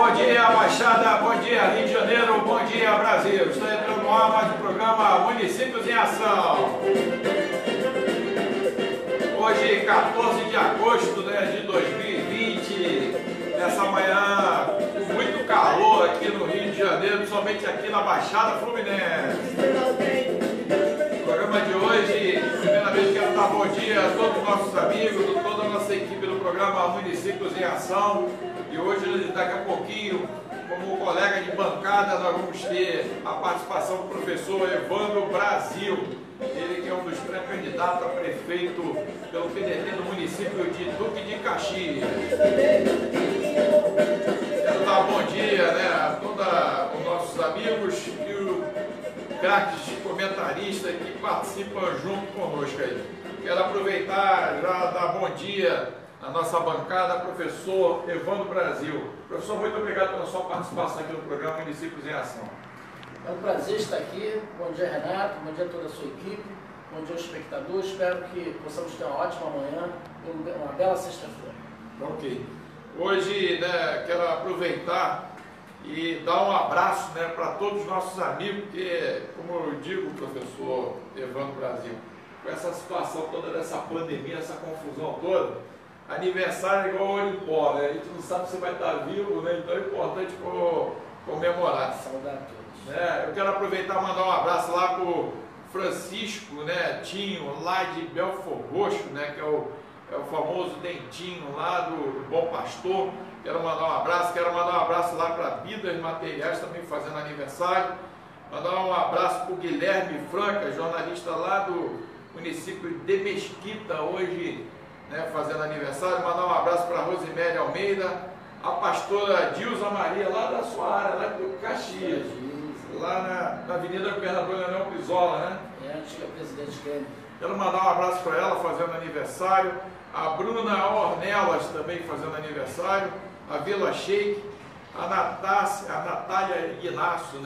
Bom dia, Baixada, bom dia, Rio de Janeiro, bom dia, Brasil. Está entrando no ar mais um programa Municípios em Ação. Hoje, 14 de agosto de 2020, nessa manhã com muito calor aqui no Rio de Janeiro, principalmente aqui na Baixada Fluminense. No programa de hoje, primeiramente quero dar bom dia a todos os nossos amigos, a toda a nossa equipe do programa Municípios em Ação. E hoje, daqui a pouquinho, como colega de bancada, nós vamos ter a participação do professor Evandro Brasil. Ele que é um dos pré-candidatos a prefeito pelo PDT do município de Duque de Caxias. Quero dar bom dia a todos os nossos amigos e os craques comentaristas que participam junto conosco aí. Quero aproveitar já dar bom dia na nossa bancada, professor Evandro Brasil. Professor, muito obrigado pela sua participação aqui no programa Municípios em Ação. É um prazer estar aqui. Bom dia, Renato. Bom dia a toda a sua equipe. Bom dia aos espectadores. Espero que possamos ter uma ótima manhã e uma bela sexta-feira. Ok. Hoje, quero aproveitar e dar um abraço para todos os nossos amigos, porque, como eu digo, professor Evandro Brasil, com essa situação toda dessa pandemia, essa confusão toda, aniversário é igual ouro em pó, a gente não sabe se vai estar vivo, então é importante comemorar. Saudar a todos. Eu quero aproveitar e mandar um abraço lá para o Francisco, Tinho, lá de Belfor Roxo, que é o famoso Dentinho lá do Bom Pastor. Quero mandar um abraço lá para Bidas Materiais, também fazendo aniversário. Mandar um abraço para o Guilherme Franca, jornalista lá do município de Mesquita, hoje fazendo aniversário. Mandar um abraço para a Rosimélia Almeida, a pastora Dilza Maria, lá da sua área, lá do Caxias, lá na Avenida Governador Leonel Brizola, Acho que é o presidente Kennedy. Quero mandar um abraço para ela fazendo aniversário, a Bruna Ornelas também fazendo aniversário, a Vila Sheik, a Natália Inácio,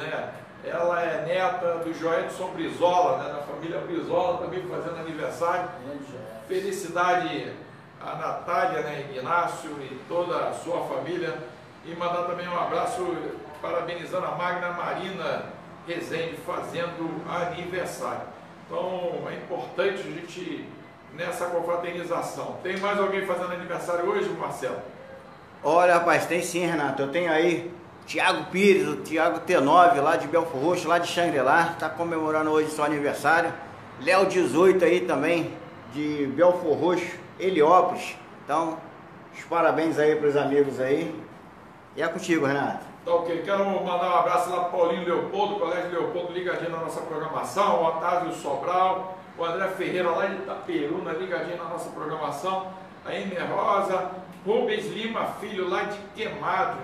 ela é neta do Joedson Brizola, da família Brizola, também fazendo aniversário. Felicidade a Natália, Inácio e toda a sua família. E mandar também um abraço parabenizando a Magna Marina Rezende fazendo aniversário. Então é importante a gente nessa confraternização. Tem mais alguém fazendo aniversário hoje, Marcelo? Olha, rapaz, tem sim, Renato. Eu tenho aí Tiago Pires, o Tiago T9, lá de Belfor Roxo, lá de Xangri-Lá, está comemorando hoje seu aniversário. Léo 18 aí também, de Belfor Roxo, Heliópolis. Então, os parabéns aí para os amigos aí. E é contigo, Renato. Tá ok. Quero mandar um abraço lá para Paulinho Leopoldo, Colégio Leopoldo, ligadinho na nossa programação, o Otávio Sobral, o André Ferreira lá de Itaperuna, ligadinho na nossa programação, a Emer Rosa, Rubens Lima Filho lá de Queimados,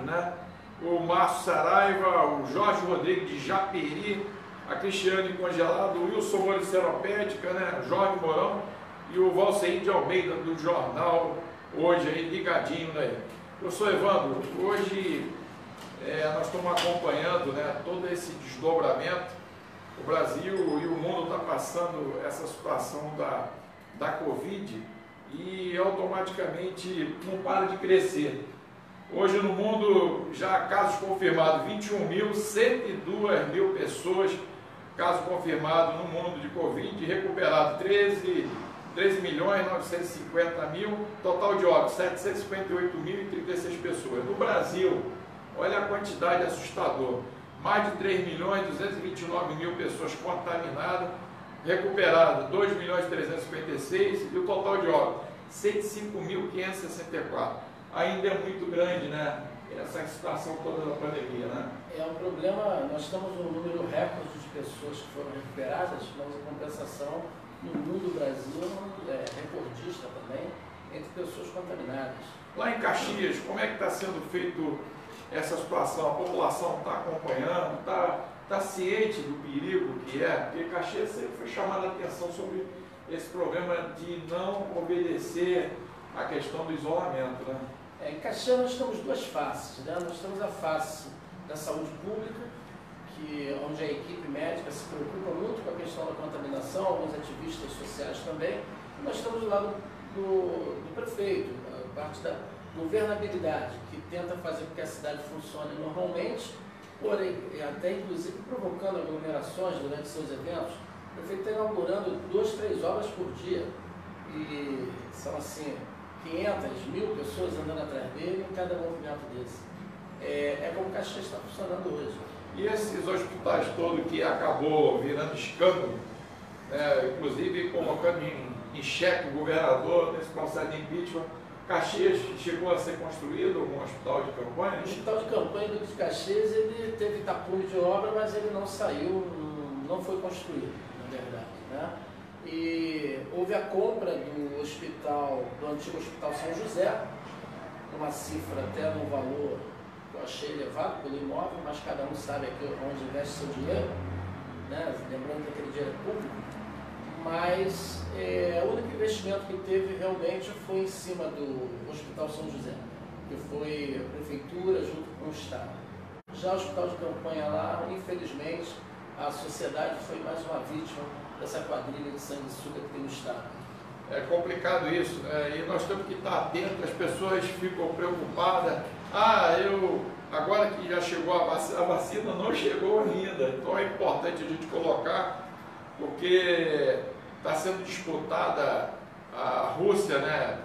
o Márcio Saraiva, o Jorge Rodrigues de Japeri, a Cristiane Congelado, o Wilson Moura Seropédica, o Jorge Mourão e o Valceir de Almeida do Jornal Hoje, aí ligadinho Professor Evandro, hoje nós estamos acompanhando todo esse desdobramento. O Brasil e o mundo está passando essa situação da Covid e automaticamente não para de crescer. Hoje no mundo já há casos confirmados, 21.102 pessoas, casos confirmados no mundo de Covid, recuperado 13.950.000, total de óbitos 758.036 pessoas. No Brasil, olha a quantidade assustadora, mais de 3.229.000 pessoas contaminadas, recuperado 2.356.000 e o total de óbitos 105.564. Ainda é muito grande, essa situação toda da pandemia, É um problema, nós estamos num número recorde de pessoas que foram recuperadas, mas a compensação no mundo do Brasil é recordista também, entre pessoas contaminadas. Lá em Caxias, como é que está sendo feito essa situação? A população está acompanhando, está ciente do perigo que é? Porque Caxias sempre foi chamada a atenção sobre esse problema de não obedecer à questão do isolamento, Em Caxias nós temos duas faces, Nós temos a face da saúde pública, onde a equipe médica se preocupa muito com a questão da contaminação, alguns ativistas sociais também. E nós estamos do lado do prefeito, a parte governabilidade, que tenta fazer com que a cidade funcione normalmente, porém, até inclusive provocando aglomerações durante seus eventos. O prefeito está inaugurando 2, 3 obras por dia, e são assim, 500, 1000 pessoas andando atrás dele em cada movimento desse. É como Caxias está funcionando hoje. E esses hospitais todos que acabou virando escândalo, inclusive colocando em xeque o governador nesse processo de impeachment, Caxias chegou a ser construído um hospital de campanha? O hospital de campanha do Caxias, ele teve tapume de obra, mas ele não saiu, não foi construído, na verdade, né? E houve a compra do hospital, do antigo Hospital São José, uma cifra até no valor que eu achei elevado pelo imóvel, mas cada um sabe aqui onde investe seu dinheiro, né? Lembrando que aquele dinheiro é público, mas o único investimento que teve realmente foi em cima do Hospital São José, que foi a Prefeitura junto com o Estado. Já o Hospital de Campanha lá, infelizmente, a sociedade foi mais uma vítima dessa quadrilha de sanguessuga que tem no Estado. É complicado isso, né? E nós temos que estar atentos, as pessoas ficam preocupadas. Agora que já chegou a vacina não chegou ainda, então é importante a gente colocar, porque está sendo disputada, a Rússia, né?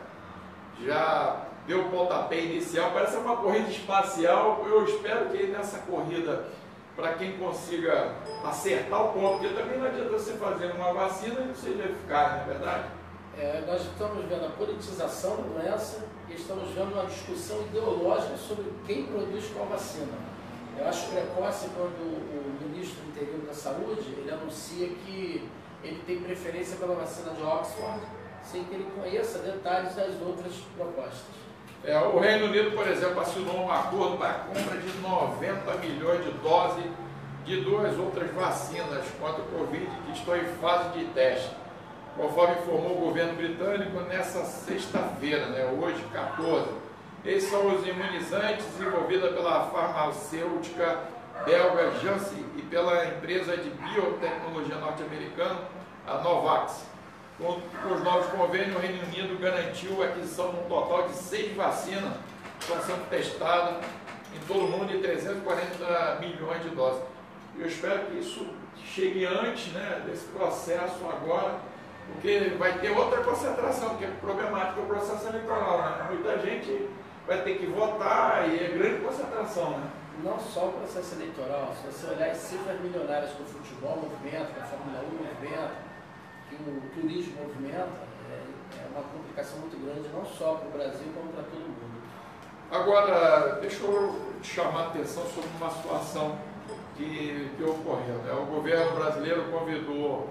Já deu o pontapé inicial, parece uma corrida espacial. Eu espero que nessa corrida, para quem consiga acertar o ponto, porque também não adianta você fazer uma vacina e não seja eficaz, não é verdade? Nós estamos vendo a politização da doença e estamos vendo uma discussão ideológica sobre quem produz qual vacina. Eu acho precoce quando o ministro interino da Saúde, ele anuncia que ele tem preferência pela vacina de Oxford, sem que ele conheça detalhes das outras propostas. O Reino Unido, por exemplo, assinou um acordo para a compra de 90 milhões de doses de 2 outras vacinas contra o Covid que estão em fase de teste, conforme informou o governo britânico nessa sexta-feira, hoje, 14. Esses são os imunizantes desenvolvidos pela farmacêutica belga Janssen e pela empresa de biotecnologia norte-americana, a Novax. Com os novos convênios, o Reino Unido garantiu a aquisição de um total de 6 vacinas que estão sendo testadas em todo o mundo, de 340 milhões de doses. Eu espero que isso chegue antes, desse processo agora, porque vai ter outra concentração, que é problemática o processo eleitoral. Muita gente vai ter que votar e é grande concentração. Não só o processo eleitoral, se você olhar as cifras milionárias que o futebol movimenta, que a Fórmula 1 movimenta, que o turismo movimenta, é uma complicação muito grande, não só para o Brasil, como para todo mundo. Agora, deixa eu te chamar a atenção sobre uma situação que ocorreu. O governo brasileiro convidou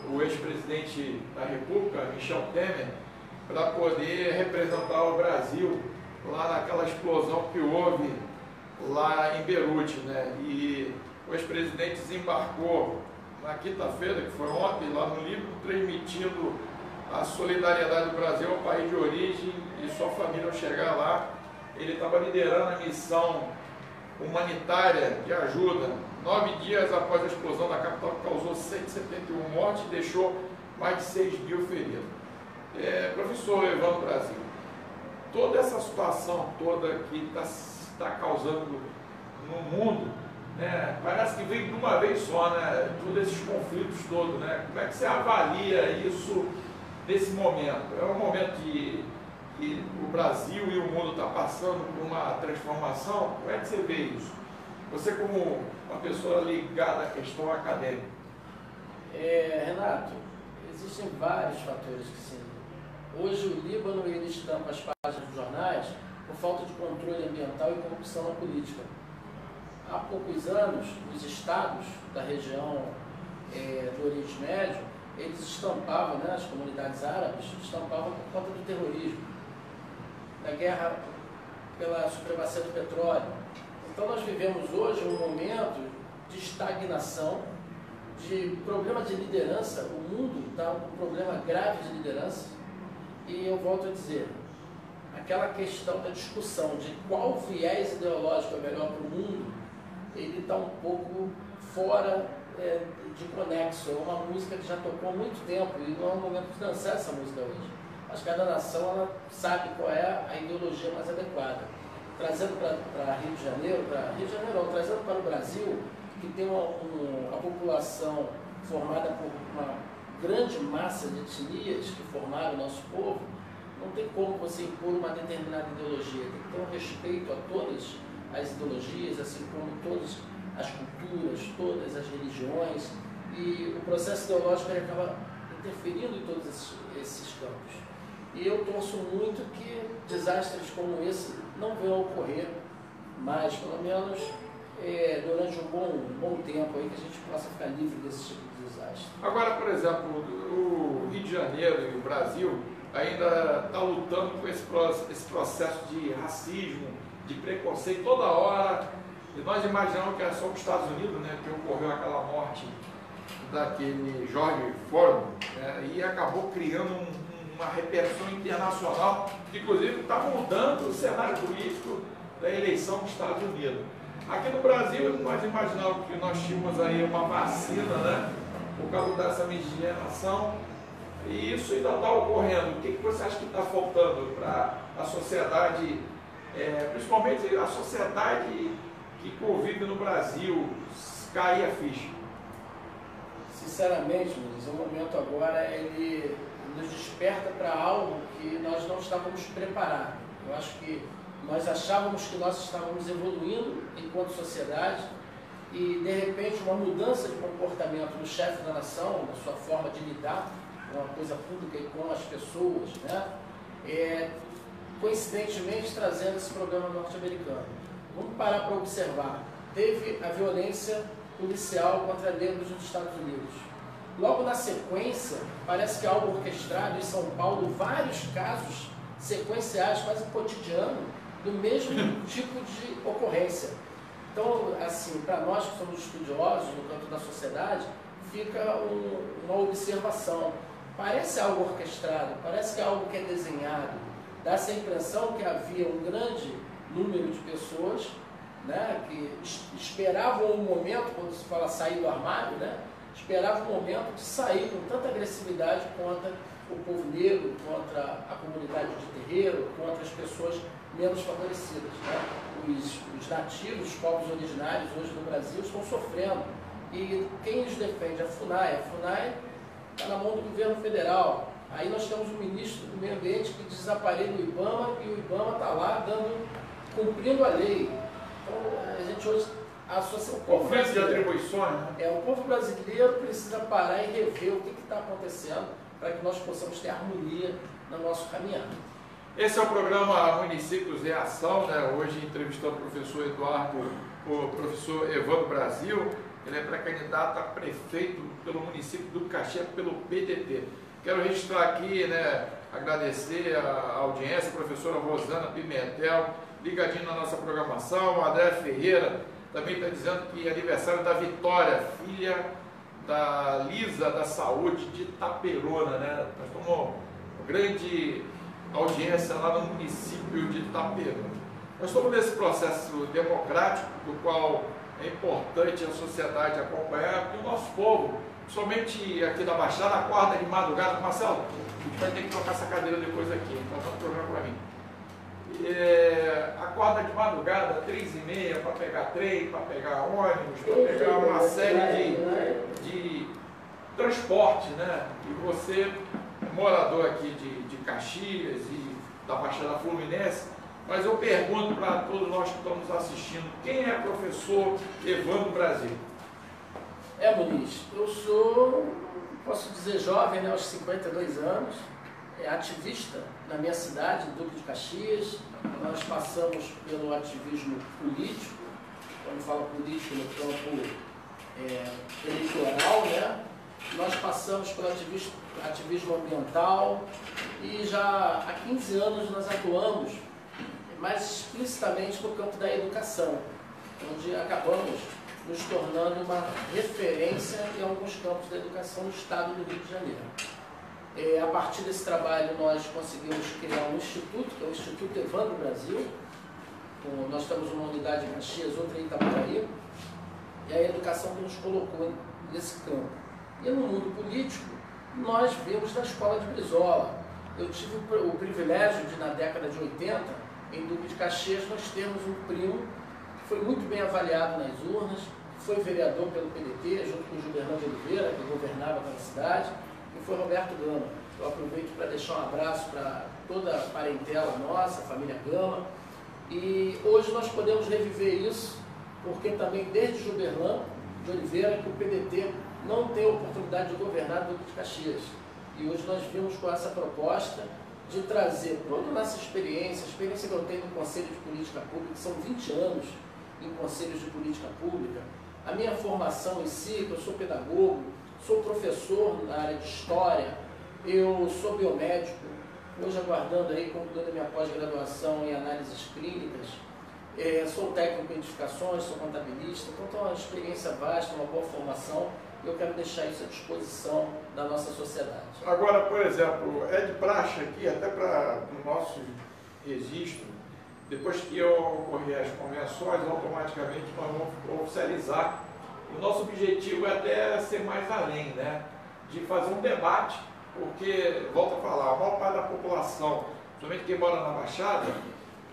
o ex-presidente da República, Michel Temer, para poder representar o Brasil lá naquela explosão que houve lá em Beirute, E o ex-presidente desembarcou na quinta-feira, que foi ontem, lá no Líbano, transmitindo a solidariedade do Brasil ao país de origem e sua família ao chegar lá. Ele estava liderando a missão humanitária de ajuda, 9 dias após a explosão da capital, que causou 171 mortes e deixou mais de 6 mil feridos. Professor Evandro Brasil, toda essa situação toda que está causando no mundo, parece que vem de uma vez só, todos esses conflitos todos, Como é que você avalia isso nesse momento? É um momento que o Brasil e o mundo está passando por uma transformação. Como é que você vê isso? Você como uma pessoa ligada à questão acadêmica. Renato, existem vários fatores que sim. Hoje o Líbano ele estampa as páginas dos jornais por falta de controle ambiental e corrupção na política. Há poucos anos, os estados da região do Oriente Médio, eles estampavam, as comunidades árabes estampavam por conta do terrorismo, da guerra pela supremacia do petróleo. Então nós vivemos hoje um momento de estagnação, de problema de liderança. O mundo está com um problema grave de liderança. E eu volto a dizer, aquela questão da discussão de qual viés ideológico é melhor para o mundo, ele está um pouco fora de conexo. É uma música que já tocou há muito tempo e não é o momento de dançar essa música hoje. mas cada nação ela sabe qual é a ideologia mais adequada. Trazendo para Rio de Janeiro, trazendo para o Brasil, que tem a população formada por uma grande massa de etnias que formaram o nosso povo, não tem como você impor uma determinada ideologia, tem que ter um respeito a todas as ideologias, assim como todas as culturas, todas as religiões, e o processo ideológico ele acaba interferindo em todos esses campos. E eu torço muito que desastres como esse não venham a ocorrer, mas pelo menos durante um bom tempo aí que a gente possa ficar livre desse tipo de desastre. Agora, por exemplo, o Rio de Janeiro e o Brasil ainda está lutando com esse processo de racismo, de preconceito toda hora, e nós imaginamos que é só os Estados Unidos, né, que ocorreu aquela morte daquele George Floyd, né, e acabou criando uma repercussão internacional, que inclusive está mudando o cenário político da eleição dos Estados Unidos. Aqui no Brasil, nós imaginamos que nós tínhamos aí uma vacina, né, por causa dessa miscigenação, e isso ainda está ocorrendo. O que você acha que está faltando para a sociedade, principalmente a sociedade que convive no Brasil, cair a ficha? Sinceramente, Luiz, o momento agora ele nos desperta para algo que nós não estávamos preparados. Eu acho que nós achávamos que nós estávamos evoluindo enquanto sociedade e, de repente, uma mudança de comportamento do chefe da nação, na sua forma de lidar com a coisa pública e com as pessoas, né? Coincidentemente trazendo esse programa norte-americano. Vamos parar para observar. Teve a violência policial contra negros nos Estados Unidos. Logo na sequência, parece que algo orquestrado em São Paulo, vários casos sequenciais, quase cotidiano, do mesmo tipo de ocorrência. Então, assim, para nós que somos estudiosos no campo da sociedade, fica uma observação. Parece algo orquestrado, parece que é algo que é desenhado. Dá-se a impressão que havia um grande número de pessoas, né, que esperavam um momento, quando se fala sair do armário, né, esperavam um momento de sair com tanta agressividade contra o povo negro, contra a comunidade de terreiro, contra as pessoas menos favorecidas. Né? Os nativos, os povos originários hoje no Brasil estão sofrendo. E quem os defende? A FUNAI está na mão do governo federal. Aí nós temos o ministro do Meio Ambiente que desaparelha o IBAMA e o IBAMA está lá cumprindo a lei. Então a gente hoje associa o povo brasileiro. O povo brasileiro precisa parar e rever o que está acontecendo para que nós possamos ter harmonia no nosso caminhar. Esse é o programa Municípios em Ação, né? Hoje entrevistando o professor professor Evandro Brasil. Ele é pré-candidato a prefeito pelo município do Caxias, pelo PDT. Quero registrar aqui, né, agradecer a audiência, a professora Rosana Pimentel, ligadinho na nossa programação, a André Ferreira também está dizendo que é aniversário da Vitória, filha da Lisa da Saúde de Itaperuna, né? Nós temos uma grande audiência lá no município de Itaperuna. Nós estamos nesse processo democrático, do qual é importante a sociedade acompanhar, porque o nosso povo, somente aqui da Baixada, acorda de madrugada. Marcelo, a gente vai ter que trocar essa cadeira depois aqui, então tá no programa para mim. Acorda de madrugada, 3h30, para pegar trem, para pegar ônibus, para pegar uma série de transporte, né? E você, morador aqui de Caxias e da Baixada Fluminense, mas eu pergunto para todos nós que estamos assistindo, quem é o professor Evandro Brasil? Muniz, eu sou, posso dizer, jovem, né, aos 52 anos, ativista na minha cidade, Duque de Caxias. Nós passamos pelo ativismo político, quando falo político no campo eleitoral, né? Nós passamos pelo ativismo ambiental e já há 15 anos nós atuamos mais explicitamente no campo da educação, onde acabamos nos tornando uma referência em alguns campos da educação no estado do Rio de Janeiro. A partir desse trabalho nós conseguimos criar um instituto, que é o Instituto Evandro Brasil. Nós temos uma unidade em Caxias, outra em Itaboraí, e a educação que nos colocou nesse campo. E no mundo político, nós vimos na escola de Brizola. eu tive o privilégio de, na década de 80, em Duque de Caxias, nós termos um primo que foi muito bem avaliado nas urnas, foi vereador pelo PDT, junto com o Gilberto Oliveira, que governava aquela cidade, e foi Roberto Gama. Eu aproveito para deixar um abraço para toda a parentela nossa, a família Gama, e hoje nós podemos reviver isso, porque também desde Gilberto de Oliveira que o PDT não tem a oportunidade de governar Duque de Caxias. E hoje nós vimos com essa proposta de trazer toda a nossa experiência, a experiência que eu tenho no Conselho de Política Pública, que são 20 anos em conselhos de política pública, a minha formação em si, que eu sou pedagogo, sou professor na área de História, eu sou biomédico, hoje aguardando aí, concluindo a minha pós-graduação em análises clínicas, sou técnico em edificações, sou contabilista, então tenho uma experiência vasta, uma boa formação, e eu quero deixar isso à disposição da nossa sociedade. Agora, por exemplo, é de praxe aqui, até para o nosso registro, depois que ocorrer as convenções, automaticamente nós vamos oficializar. O nosso objetivo é até ser mais além, né? De fazer um debate, porque, volto a falar, a maior parte da população, principalmente quem mora na Baixada,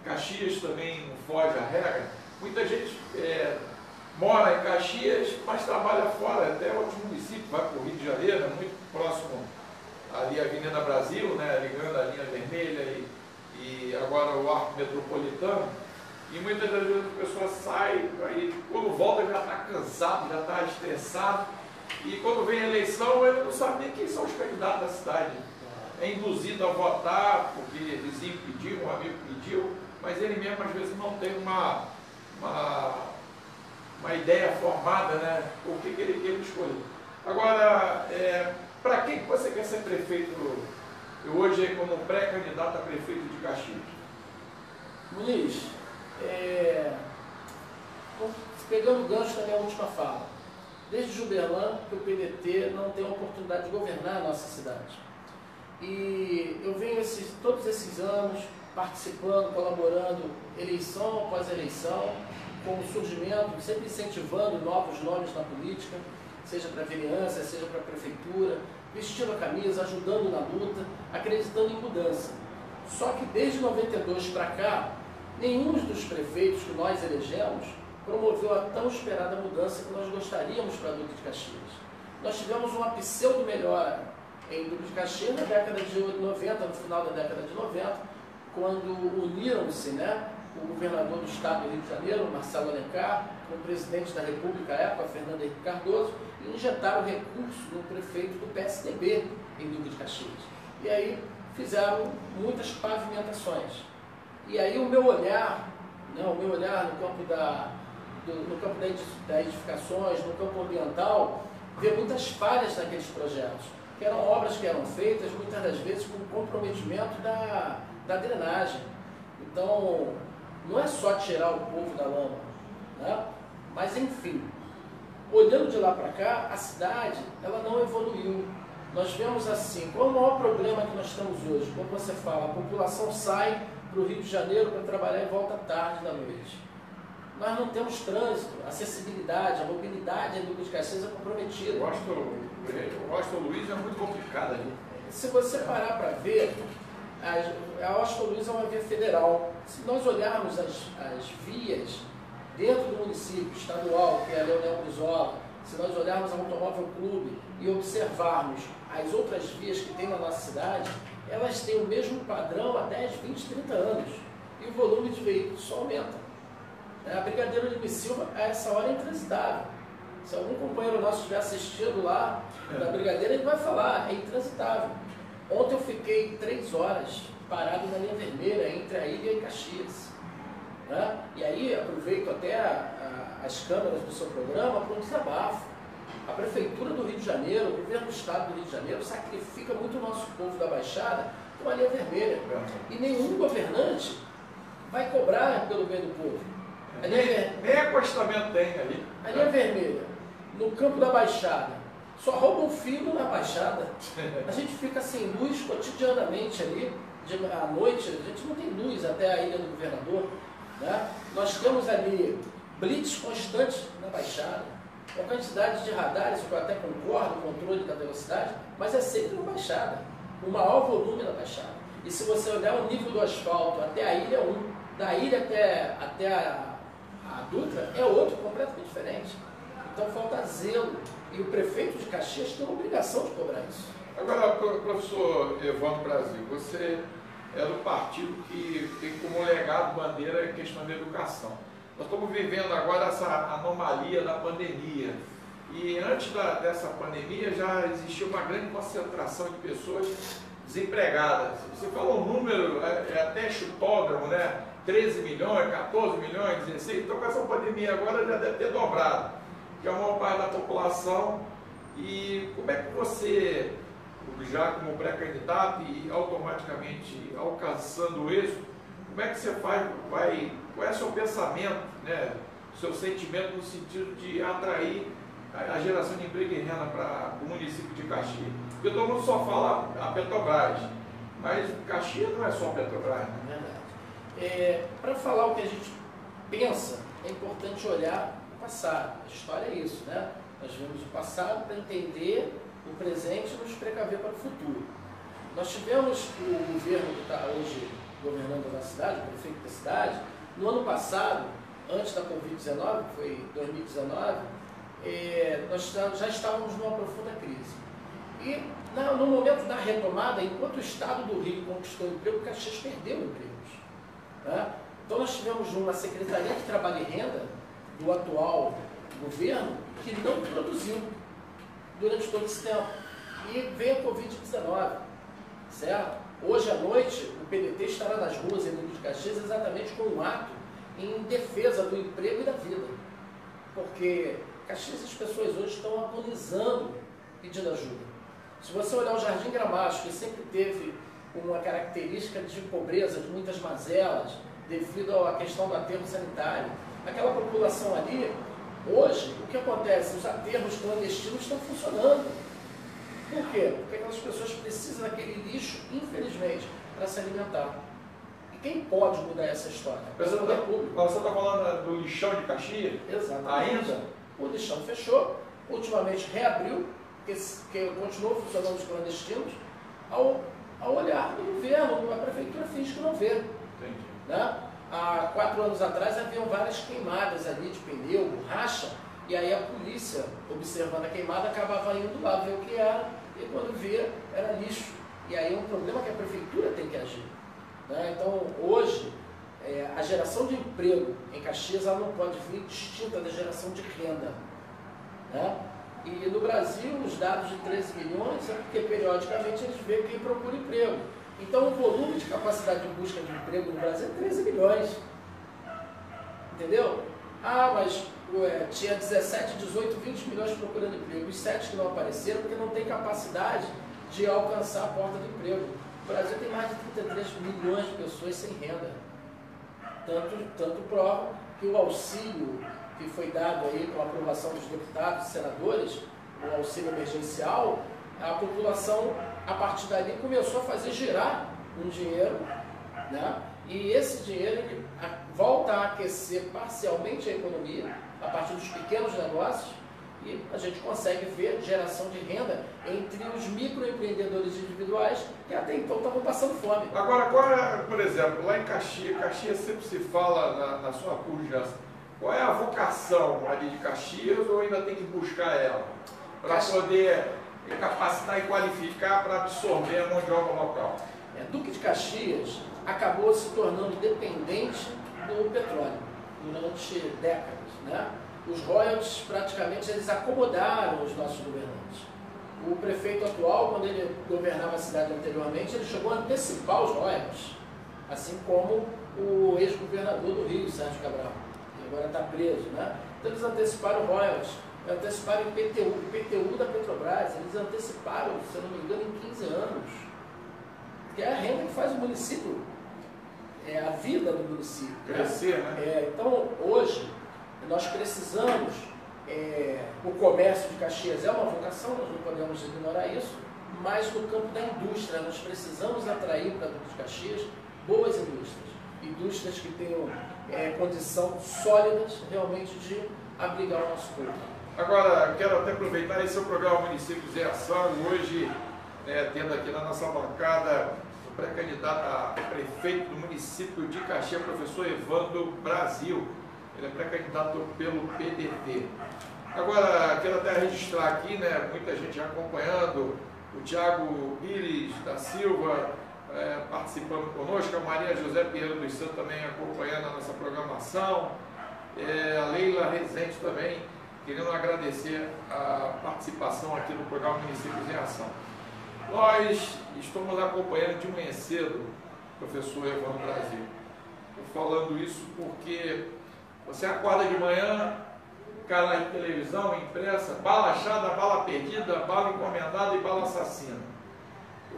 Caxias também não foge à regra, muita gente mora em Caxias, mas trabalha fora, até outros municípios, vai para o Rio de Janeiro, muito próximo ali à Avenida Brasil, né? Ligando a linha vermelha e agora o arco metropolitano, e muitas das vezes a pessoa sai, aí quando volta já está cansado, já está estressado, e quando vem a eleição ele não sabe nem quem são os candidatos da cidade. É induzido a votar porque o vizinho pediu, um amigo pediu, mas ele mesmo às vezes não tem uma ideia formada, né, o que ele quer escolher. Agora, para quem que você quer ser prefeito hoje como pré-candidato a prefeito de Caxias? Muniz, pegando o gancho da minha última fala, desde Gilberlândia que o PDT não tem a oportunidade de governar a nossa cidade. E eu venho todos esses anos participando, colaborando, eleição após eleição, com o surgimento, sempre incentivando novos nomes na política, seja para vereança, seja para a prefeitura, vestindo a camisa, ajudando na luta, acreditando em mudança. Só que desde 92 para cá, nenhum dos prefeitos que nós elegemos promoveu a tão esperada mudança que nós gostaríamos para Duque de Caxias. Nós tivemos uma pseudo-melhora em Duque de Caxias na década de 90, no final da década de 90, quando uniram-se, né, o governador do estado do Rio de Janeiro, Marcelo Alencar, com o presidente da República à época, Fernando Henrique Cardoso, e injetaram recurso no prefeito do PSDB em Duque de Caxias. E aí fizeram muitas pavimentações. E aí o meu olhar, né, no campo das edificações, no campo ambiental, vê muitas falhas naqueles projetos, que eram obras que eram feitas muitas das vezes com comprometimento da drenagem. Então, não é só tirar o povo da lama, né? Mas enfim, olhando de lá para cá, a cidade ela não evoluiu. Nós vemos assim, qual é o maior problema que nós temos hoje? Como você fala, a população sai para o Rio de Janeiro para trabalhar e volta tarde da noite. Nós não temos trânsito, acessibilidade, a mobilidade em Duque de Caxias é comprometida. O Washington Luiz é muito complicado ali. Se você parar para ver, a Washington Luiz é uma via federal. Se nós olharmos as vias dentro do município estadual, que é a Leonel Brizola, se nós olharmos a Automóvel Clube e observarmos as outras vias que tem na nossa cidade, elas têm o mesmo padrão há 10, 20, 30 anos. E o volume de veículos só aumenta. A Brigadeiro Lima e Silva, a essa hora, é intransitável. Se algum companheiro nosso estiver assistindo lá da Brigadeiro, ele vai falar, é intransitável. Ontem eu fiquei 3 horas parado na linha vermelha entre a Ilha e Caxias. Né? E aí aproveito até as câmeras do seu programa para um desabafo. A Prefeitura do Rio de Janeiro, o Governo do Estado do Rio de Janeiro sacrifica muito o nosso povo da Baixada com a linha vermelha. E nenhum governante vai cobrar pelo bem do povo. Nem acostamento tem ali. A linha vermelha, no campo da Baixada, só roubam fio na Baixada. A gente fica sem luz cotidianamente ali. À noite, a gente não tem luz até a Ilha do Governador. Né? Nós temos ali blitz constantes na Baixada, com a quantidade de radares, que eu até concordo, controle da velocidade, mas é sempre na Baixada. o maior volume da Baixada. E se você olhar o nível do asfalto até a ilha 1, da ilha até a Dutra, é outro completamente diferente. Então falta zelo. E o prefeito de Caxias tem uma obrigação de cobrar isso. Agora, professor Evandro Brasil, você é do partido que tem como legado, bandeira, a questão da educação. Nós estamos vivendo agora essa anomalia da pandemia. E antes dessa pandemia já existia uma grande concentração de pessoas desempregadas. Você falou um número, até chutódromo, né? 13 milhões, 14 milhões, 16. Então com essa pandemia agora já deve ter dobrado, que é a maior parte da população. E como é que você, já como pré-candidato e automaticamente alcançando isso, como é que você qual é o seu pensamento, né? O seu sentimento no sentido de atrair a geração de emprego e renda para o município de Caxias? Porque todo mundo só fala a Petrobras, mas Caxias não é só Petrobras, né? Verdade. Para falar o que a gente pensa, é importante olhar o passado. A história é isso, né? Nós vemos o passado para entender o presente e nos precaver para o futuro. Nós tivemos o governo que está hoje governando a cidade, o prefeito da cidade, no ano passado, antes da Covid-19, que foi 2019, nós já estávamos numa profunda crise. E no momento da retomada, enquanto o Estado do Rio conquistou emprego, Caxias perdeu empregos, né? Então nós tivemos uma Secretaria de Trabalho e Renda do atual governo que não produziu durante todo esse tempo. E veio a Covid-19, certo? Hoje à noite, o PDT estará nas ruas em Duque de Caxias exatamente com um ato em defesa do emprego e da vida. Porque Caxias, as pessoas hoje estão agonizando pedindo ajuda. Se você olhar o Jardim Gramacho, que sempre teve uma característica de pobreza, de muitas mazelas, devido à questão do aterro sanitário, aquela população ali, hoje, o que acontece? Os aterros clandestinos estão funcionando. Por quê? Porque aquelas pessoas precisam daquele lixo, infelizmente, para se alimentar. E quem pode mudar essa história? Você está falando do lixão de Caxias? Exatamente. Ainda? O lixão fechou, ultimamente reabriu, que continuou funcionando os clandestinos, ao olhar do governo, a prefeitura finge que não vê. Entendi. Né? Há 4 anos atrás haviam várias queimadas ali de pneu, borracha, e aí a polícia, observando a queimada, acabava indo lá ver o que era, e quando via, era lixo. E aí é um problema que a prefeitura tem que agir. Né? Então, hoje, a geração de emprego em Caxias ela não pode vir distinta da geração de renda. Né? E no Brasil, os dados de 13 milhões é porque periodicamente eles veem quem procura emprego. Então, o volume de capacidade de busca de emprego no Brasil é 13 milhões. Entendeu? Ah, mas tinha 17, 18, 20 milhões procurando emprego. Os 7 que não apareceram porque não tem capacidade de alcançar a porta do emprego. O Brasil tem mais de 33 milhões de pessoas sem renda. Tanto prova que o auxílio que foi dado aí com a aprovação dos deputados e senadores, o auxílio emergencial, a população, a partir dali, começou a fazer girar um dinheiro, né? E esse dinheiro ele volta a aquecer parcialmente a economia, a partir dos pequenos negócios, e a gente consegue ver geração de renda entre os microempreendedores individuais que até então estavam passando fome. Agora, por exemplo, lá em Caxias sempre se fala na sua pujança. Qual é a vocação ali de Caxias ou ainda tem que buscar ela para poder capacitar e qualificar para absorver a mão de obra local? Duque de Caxias acabou se tornando dependente do petróleo durante décadas, né? Os royalties praticamente eles acomodaram os nossos governantes. O prefeito atual, quando ele governava a cidade anteriormente, ele chegou a antecipar os royalties, assim como o ex-governador do Rio, Sérgio Cabral, que agora está preso, né? Então eles anteciparam royalties, anteciparam o IPTU da Petrobras, eles anteciparam, se eu não me engano, em 15 anos, que é a renda que faz o município, é a vida do município. Crescer, né? Então, hoje, nós precisamos, o comércio de Caxias é uma vocação, nós não podemos ignorar isso, mas no campo da indústria, nós precisamos atrair para Duque de Caxias boas indústrias que tenham condição sólidas realmente de abrigar o nosso povo. Agora, quero até aproveitar esse seu programa Municípios em Ação. Hoje tendo aqui na nossa bancada o pré-candidato a prefeito do município de Caxias, professor Evandro Brasil. Ele é pré-candidato pelo PDT. Agora, quero até registrar aqui, né, muita gente acompanhando, o Thiago Pires da Silva participando conosco, a Maria José Pinheiro dos Santos também acompanhando a nossa programação, a Leila Rezende também, querendo agradecer a participação aqui no programa Municípios em Ação. Nós estamos acompanhando de manhã cedo, professor Evandro Brasil. Estou falando isso porque você acorda de manhã, canal de televisão, impressa, bala achada, bala perdida, bala encomendada e bala assassina.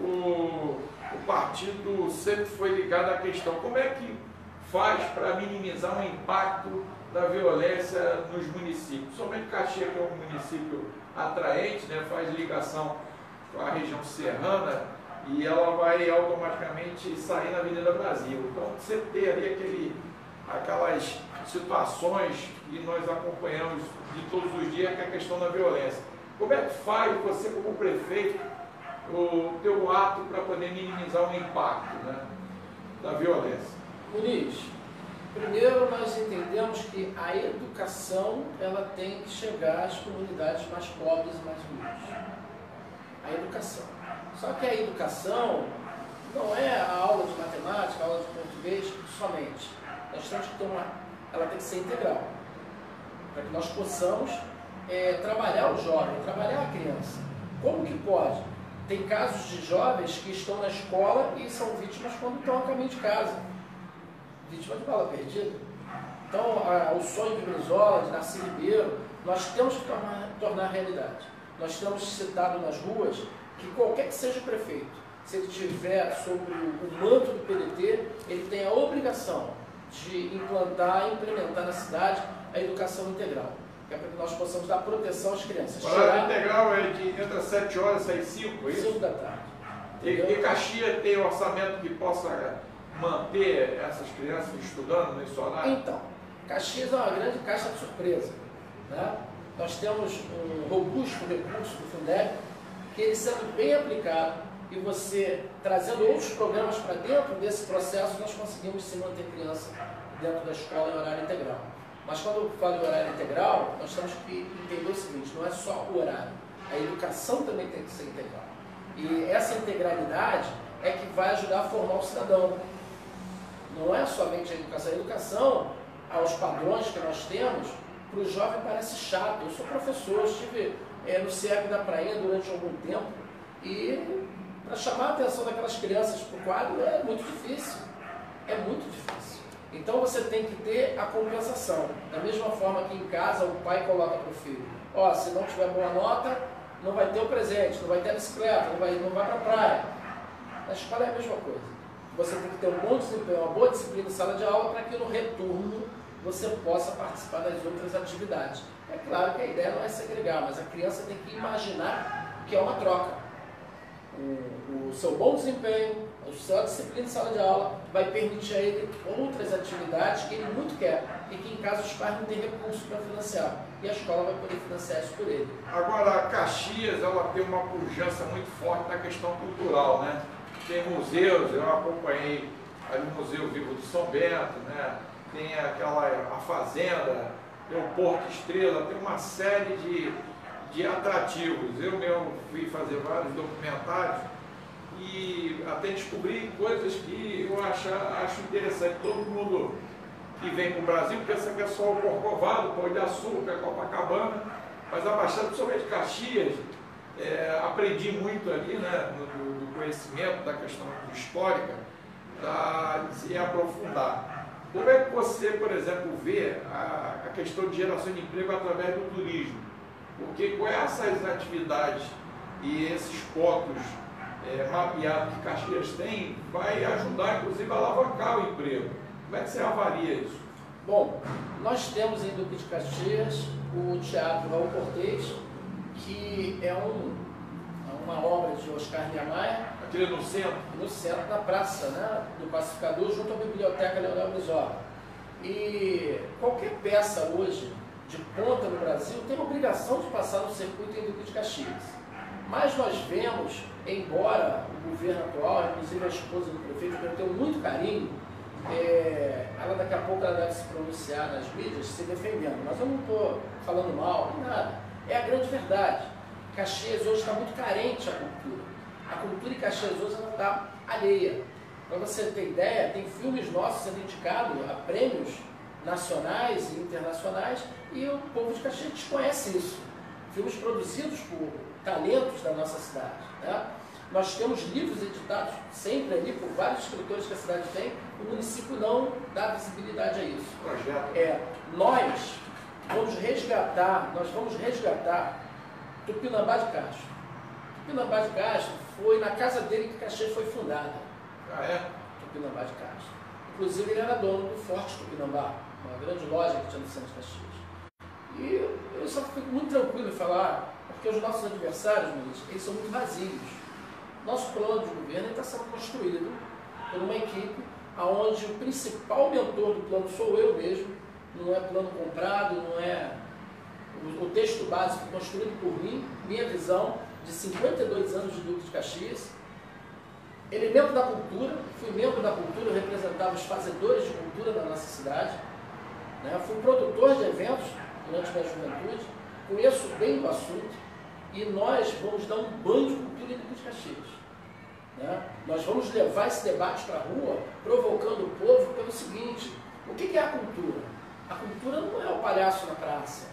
O partido sempre foi ligado à questão, como é que faz para minimizar o impacto da violência nos municípios? Somente Caxias, que é um município atraente, né, faz ligação com a região serrana e ela vai automaticamente sair na Avenida Brasil. Então você tem ali aquelas situações que nós acompanhamos de todos os dias, que é a questão da violência. Como é que faz você, como prefeito, o teu ato para poder minimizar o impacto, né, da violência? Muniz, primeiro nós entendemos que a educação ela tem que chegar às comunidades mais pobres e mais humildes. A educação. Só que a educação não é a aula de matemática, a aula de português somente. Nós temos que ela tem que ser integral, para que nós possamos trabalhar o jovem, trabalhar a criança. Como que pode? Tem casos de jovens que estão na escola e são vítimas quando estão a caminho de casa. Vítima de bala perdida. Então, o sonho de Brizola, de Darcy Ribeiro, nós temos que tornar realidade. Nós temos citado nas ruas que qualquer que seja o prefeito, se ele estiver sobre o manto do PDT, ele tem a obrigação de implantar e implementar na cidade a educação integral, que é para que nós possamos dar proteção às crianças. O horário integral é entre as 7 horas e 5, é isso? 5 da tarde. E Caxias tem orçamento que possa manter essas crianças estudando nesse horário? Então, Caxias é uma grande caixa de surpresa, né? Nós temos um robusto recurso do Fundeb, que ele sendo bem aplicado e você trazendo outros programas para dentro desse processo, nós conseguimos se manter criança dentro da escola em horário integral. Mas quando eu falo em horário integral, nós temos que entender o seguinte, não é só o horário, a educação também tem que ser integral. E essa integralidade é que vai ajudar a formar o cidadão. Não é somente a educação aos padrões que nós temos, para o jovem parece chato. Eu sou professor, estive no CIEP da Prainha durante algum tempo e para chamar a atenção daquelas crianças para o quadro é muito difícil. É muito difícil. Então você tem que ter a compensação. Da mesma forma que em casa o pai coloca para o filho, ó, se não tiver boa nota, não vai ter o presente, não vai ter a bicicleta, não vai para a praia. Na escola é a mesma coisa. Você tem que ter um bom desempenho, uma boa disciplina em sala de aula para que no retorno você possa participar das outras atividades. É claro que a ideia não é segregar, mas a criança tem que imaginar que é uma troca. O seu bom desempenho, a sua disciplina em sala de aula vai permitir a ele outras atividades que ele muito quer e que em casa os pais não têm recurso para financiar. E a escola vai poder financiar isso por ele. Agora, a Caxias ela tem uma pujança muito forte na questão cultural, né? Tem museus, eu acompanhei ali o Museu Vivo de São Bento, né? Tem a Fazenda, tem o Porto Estrela, tem uma série de atrativos. Eu mesmo fui fazer vários documentários e até descobri coisas que eu acho interessante. Todo mundo que vem para o Brasil pensa que é só o Corcovado, Pão de Açúcar, Copacabana, mas a Baixada, principalmente Caxias, aprendi muito ali, né, do conhecimento da questão histórica, e aprofundar. Como é que você, por exemplo, vê a questão de geração de emprego através do turismo? Porque com essas atividades e esses pontos mapeados que Caxias tem, vai ajudar, inclusive, a alavancar o emprego. Como é que você avalia isso? Bom, nós temos em Duque de Caxias o Teatro Raul Cortez, que é uma obra de Oscar Niemeyer. Aquele no centro? No centro da praça, né, do Pacificador, junto à Biblioteca Leonel Brizola. E qualquer peça hoje de ponta no Brasil tem a obrigação de passar no circuito em Duque de Caxias. Mas nós vemos, embora o governo atual, inclusive a esposa do prefeito, que eu tenho muito carinho, ela daqui a pouco ela deve se pronunciar nas mídias se defendendo, mas eu não estou falando mal, nem nada. É a grande verdade. Caxias hoje está muito carente à cultura. A cultura em Caxias hoje ela está alheia. Para você ter ideia, tem filmes nossos sendo indicados a prêmios nacionais e internacionais e o povo de Caxias desconhece isso. Filmes produzidos por talentos da nossa cidade. Né? Nós temos livros editados sempre ali por vários escritores que a cidade tem, o município não dá visibilidade a isso. Projeto. Nós vamos resgatar Tupinambá de Castro. Tupinambá de Castro foi na casa dele que Caxias foi fundada. Ah, é? Tupinambá de Castro. Inclusive ele era dono do Forte Tupinambá, uma grande loja que tinha no centro de Caxias. E eu só fico muito tranquilo em falar, porque os nossos adversários, eles são muito vazios. Nosso plano de governo está sendo construído por uma equipe onde o principal mentor do plano sou eu mesmo, não é plano comprado, não é o texto básico construído por mim, minha visão de 52 anos de Duque de Caxias. Elemento da cultura, fui membro da cultura, eu representava os fazedores de cultura da nossa cidade, né? Fui produtor de eventos durante a minha juventude, conheço bem o assunto e nós vamos dar um banho de cultura em Duque de Caxias. Né? Nós vamos levar esse debate para a rua, provocando o povo pelo seguinte: o que é a cultura? A cultura não é o palhaço na praça,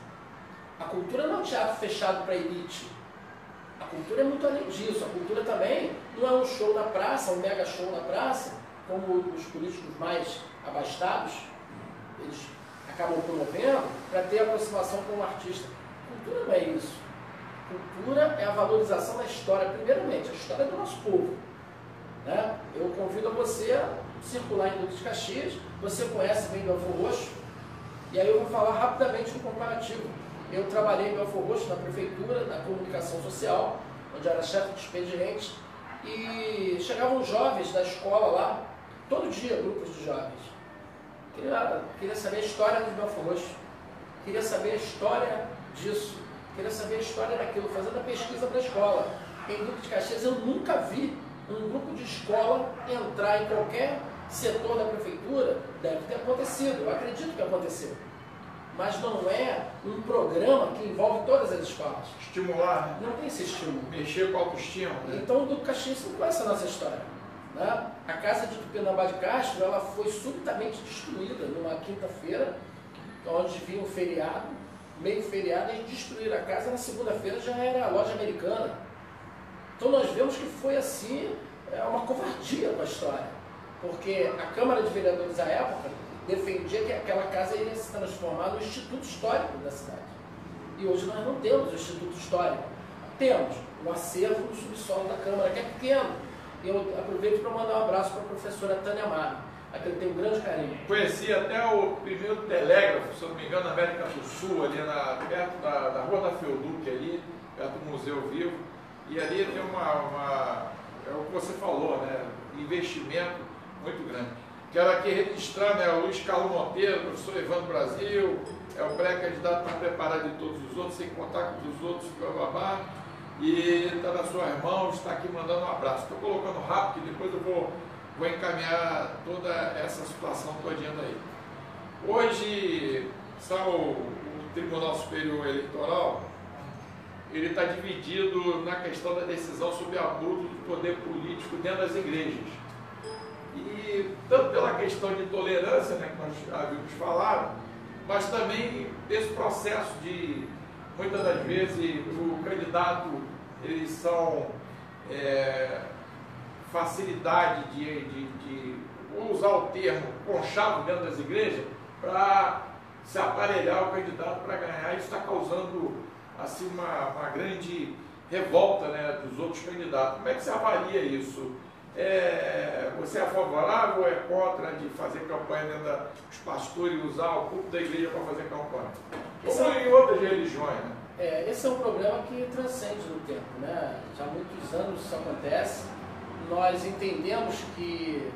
a cultura não é um teatro fechado para a elite, a cultura é muito além disso. A cultura também não é um show na praça, um mega show na praça, como os políticos mais abastados eles acabam promovendo para ter aproximação com o artista. Cultura não é isso. Cultura é a valorização da história, primeiramente, a história do nosso povo. Né? Eu convido a você a circular em Duque de Caxias, você conhece bem Belfor Roxo, e aí eu vou falar rapidamente um comparativo. Eu trabalhei em Belfor Roxo na prefeitura, na comunicação social, onde era chefe de expediente, e chegavam jovens da escola lá, todo dia, grupos de jovens. Queria saber a história de Belfor Roxo, queria saber a história disso, queria saber a história daquilo, fazendo a pesquisa para a escola. Em Duque de Caxias eu nunca vi um grupo de escola entrar em qualquer setor da prefeitura. Deve ter acontecido, eu acredito que aconteceu. Mas não é um programa que envolve todas as escolas. Estimular, né? Não tem esse estímulo. Mexer com a autoestima, né? Então o Duque de Caxias não conhece a nossa história. Né? A casa de Tupinambá de Castro ela foi subitamente destruída numa quinta-feira, onde vinha um feriado, meio feriado, e destruíram a casa. Na segunda-feira já era a loja americana. Então nós vemos que foi assim, uma covardia com a história, porque a Câmara de Vereadores à época defendia que aquela casa iria se transformar no Instituto Histórico da cidade. E hoje nós não temos o Instituto Histórico. Temos o acervo no subsolo da Câmara, que é pequeno. E eu aproveito para mandar um abraço para a professora Tânia Amaro, a quem eu tenho um grande carinho. Conheci até o primeiro telégrafo, se eu não me engano, na América do Sul, ali perto da Rua da Felduque, ali, perto do Museu Vivo. E ali tem é o que você falou, né? Investimento muito grande. Quero aqui registrar, né, o Luiz Carlos Monteiro, o professor Evandro Brasil, é o pré-candidato para preparar de todos os outros, sem contar com os outros, babá, e está nas suas mãos, está aqui mandando um abraço. Estou colocando rápido, que depois eu vou encaminhar toda essa situação todinha aí. Hoje, o Tribunal Superior Eleitoral, ele está dividido na questão da decisão sobre abuso do poder político dentro das igrejas. E tanto pela questão de tolerância, né, que nós já havíamos falado, mas também desse processo de, muitas das vezes, o candidato, eles são facilidade de usar o termo conchavo dentro das igrejas para se aparelhar o candidato para ganhar. Isso está causando assim uma grande revolta, né, dos outros candidatos. Como é que você avalia isso? Você é favorável ou é contra de fazer campanha dentro dos pastores e usar o culto da igreja para fazer campanha? Como em outras religiões, né? Esse é um problema que transcende no tempo, né? Já há muitos anos isso acontece. Nós entendemos que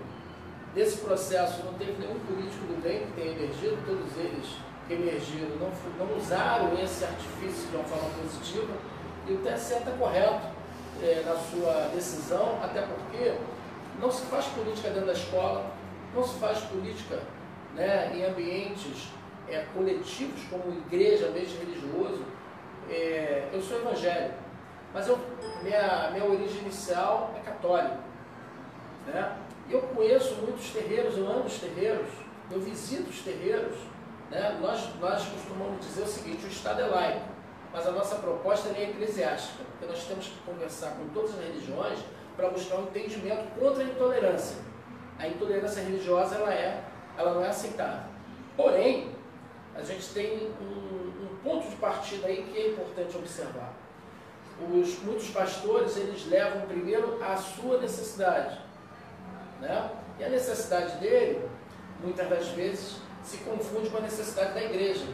desse processo não teve nenhum político do bem que tenha emergido, todos eles que emergiram não usaram esse artifício de uma forma positiva, e o TSE está correto. na sua decisão, até porque não se faz política dentro da escola, não se faz política, né, em ambientes coletivos, como igreja, ambiente religioso. Eu sou evangélico, mas minha origem inicial é católica, né? Eu conheço muitos terreiros, eu amo os terreiros, eu visito os terreiros, né? Nós costumamos dizer o seguinte: o Estado é laico, mas a nossa proposta é eclesiástica, porque nós temos que conversar com todas as religiões para buscar um entendimento contra a intolerância. A intolerância religiosa ela não é aceitável. Porém, a gente tem um ponto de partida aí que é importante observar. Muitos pastores, eles levam primeiro a sua necessidade, né? E a necessidade dele, muitas das vezes, se confunde com a necessidade da igreja.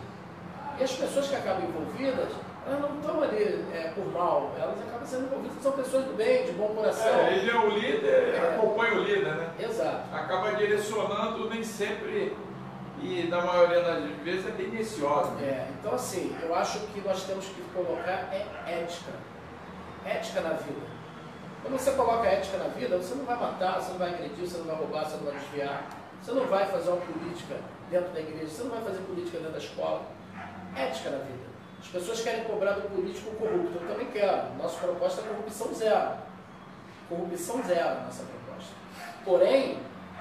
E as pessoas que acabam envolvidas, elas não estão ali por mal, elas acabam sendo envolvidas, são pessoas do bem, de bom coração. Ele é o líder, acompanha o líder, né? Exato. Acaba direcionando, nem sempre, e na maioria das vezes é tendencioso. Então assim, eu acho que nós temos que colocar ética. Ética na vida. Quando você coloca ética na vida, você não vai matar, você não vai agredir, você não vai roubar, você não vai desviar, você não vai fazer uma política dentro da igreja, você não vai fazer política dentro da escola. Ética na vida. As pessoas querem cobrar do político corrupto, eu também quero. Nossa proposta é corrupção zero. Corrupção zero, nossa proposta. Porém,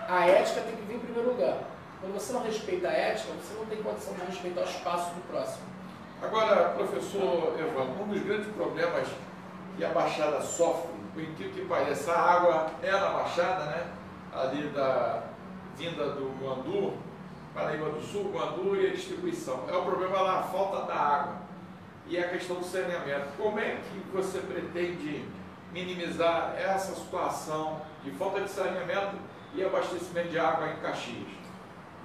a ética tem que vir em primeiro lugar. Quando você não respeita a ética, você não tem condição de respeitar o espaço do próximo. Agora, professor Evandro, um dos grandes problemas que a Baixada sofre, por incrível que pareça, a água é na Baixada, né? Ali da vinda do Guandu, Paraíba do Sul, Guandu e a distribuição. É o problema lá, a falta da água e a questão do saneamento. Como é que você pretende minimizar essa situação de falta de saneamento e abastecimento de água em Caxias?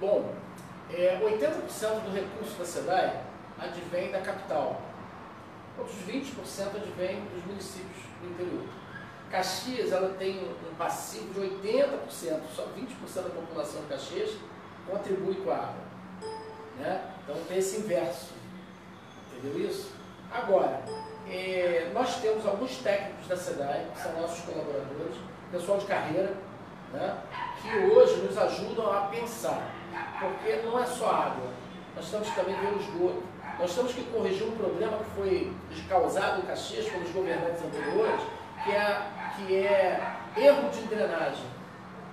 Bom, 80% do recurso da SEDAI advém da capital. Outros 20% advém dos municípios do interior. Caxias, ela tem um passivo de 80%, só 20% da população de Caxias contribui com a água, né? Então tem esse inverso, entendeu isso? Agora, nós temos alguns técnicos da SEDAI, que são nossos colaboradores, pessoal de carreira, né, que hoje nos ajudam a pensar, porque não é só água, nós temos que também ver o esgoto, nós temos que corrigir um problema que foi causado em Caxias pelos governantes anteriores, que é erro de drenagem,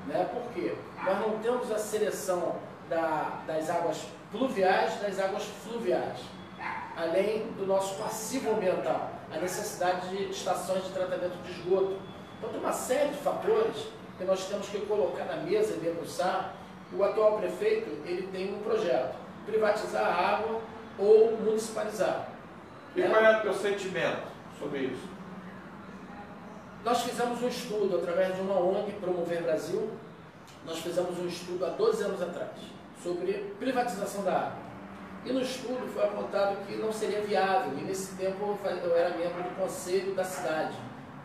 né? Por quê? Nós não temos a seleção das águas pluviais das águas fluviais, além do nosso passivo ambiental, a necessidade de estações de tratamento de esgoto. Então tem uma série de fatores que nós temos que colocar na mesa e debruçar. O atual prefeito, ele tem um projeto: privatizar a água ou municipalizar. E qual é o teu sentimento sobre isso? Nós fizemos um estudo através de uma ONG, Promover Brasil. Nós fizemos um estudo há 12 anos atrás sobre privatização da água. E no estudo foi apontado que não seria viável. E nesse tempo eu era membro do conselho da cidade,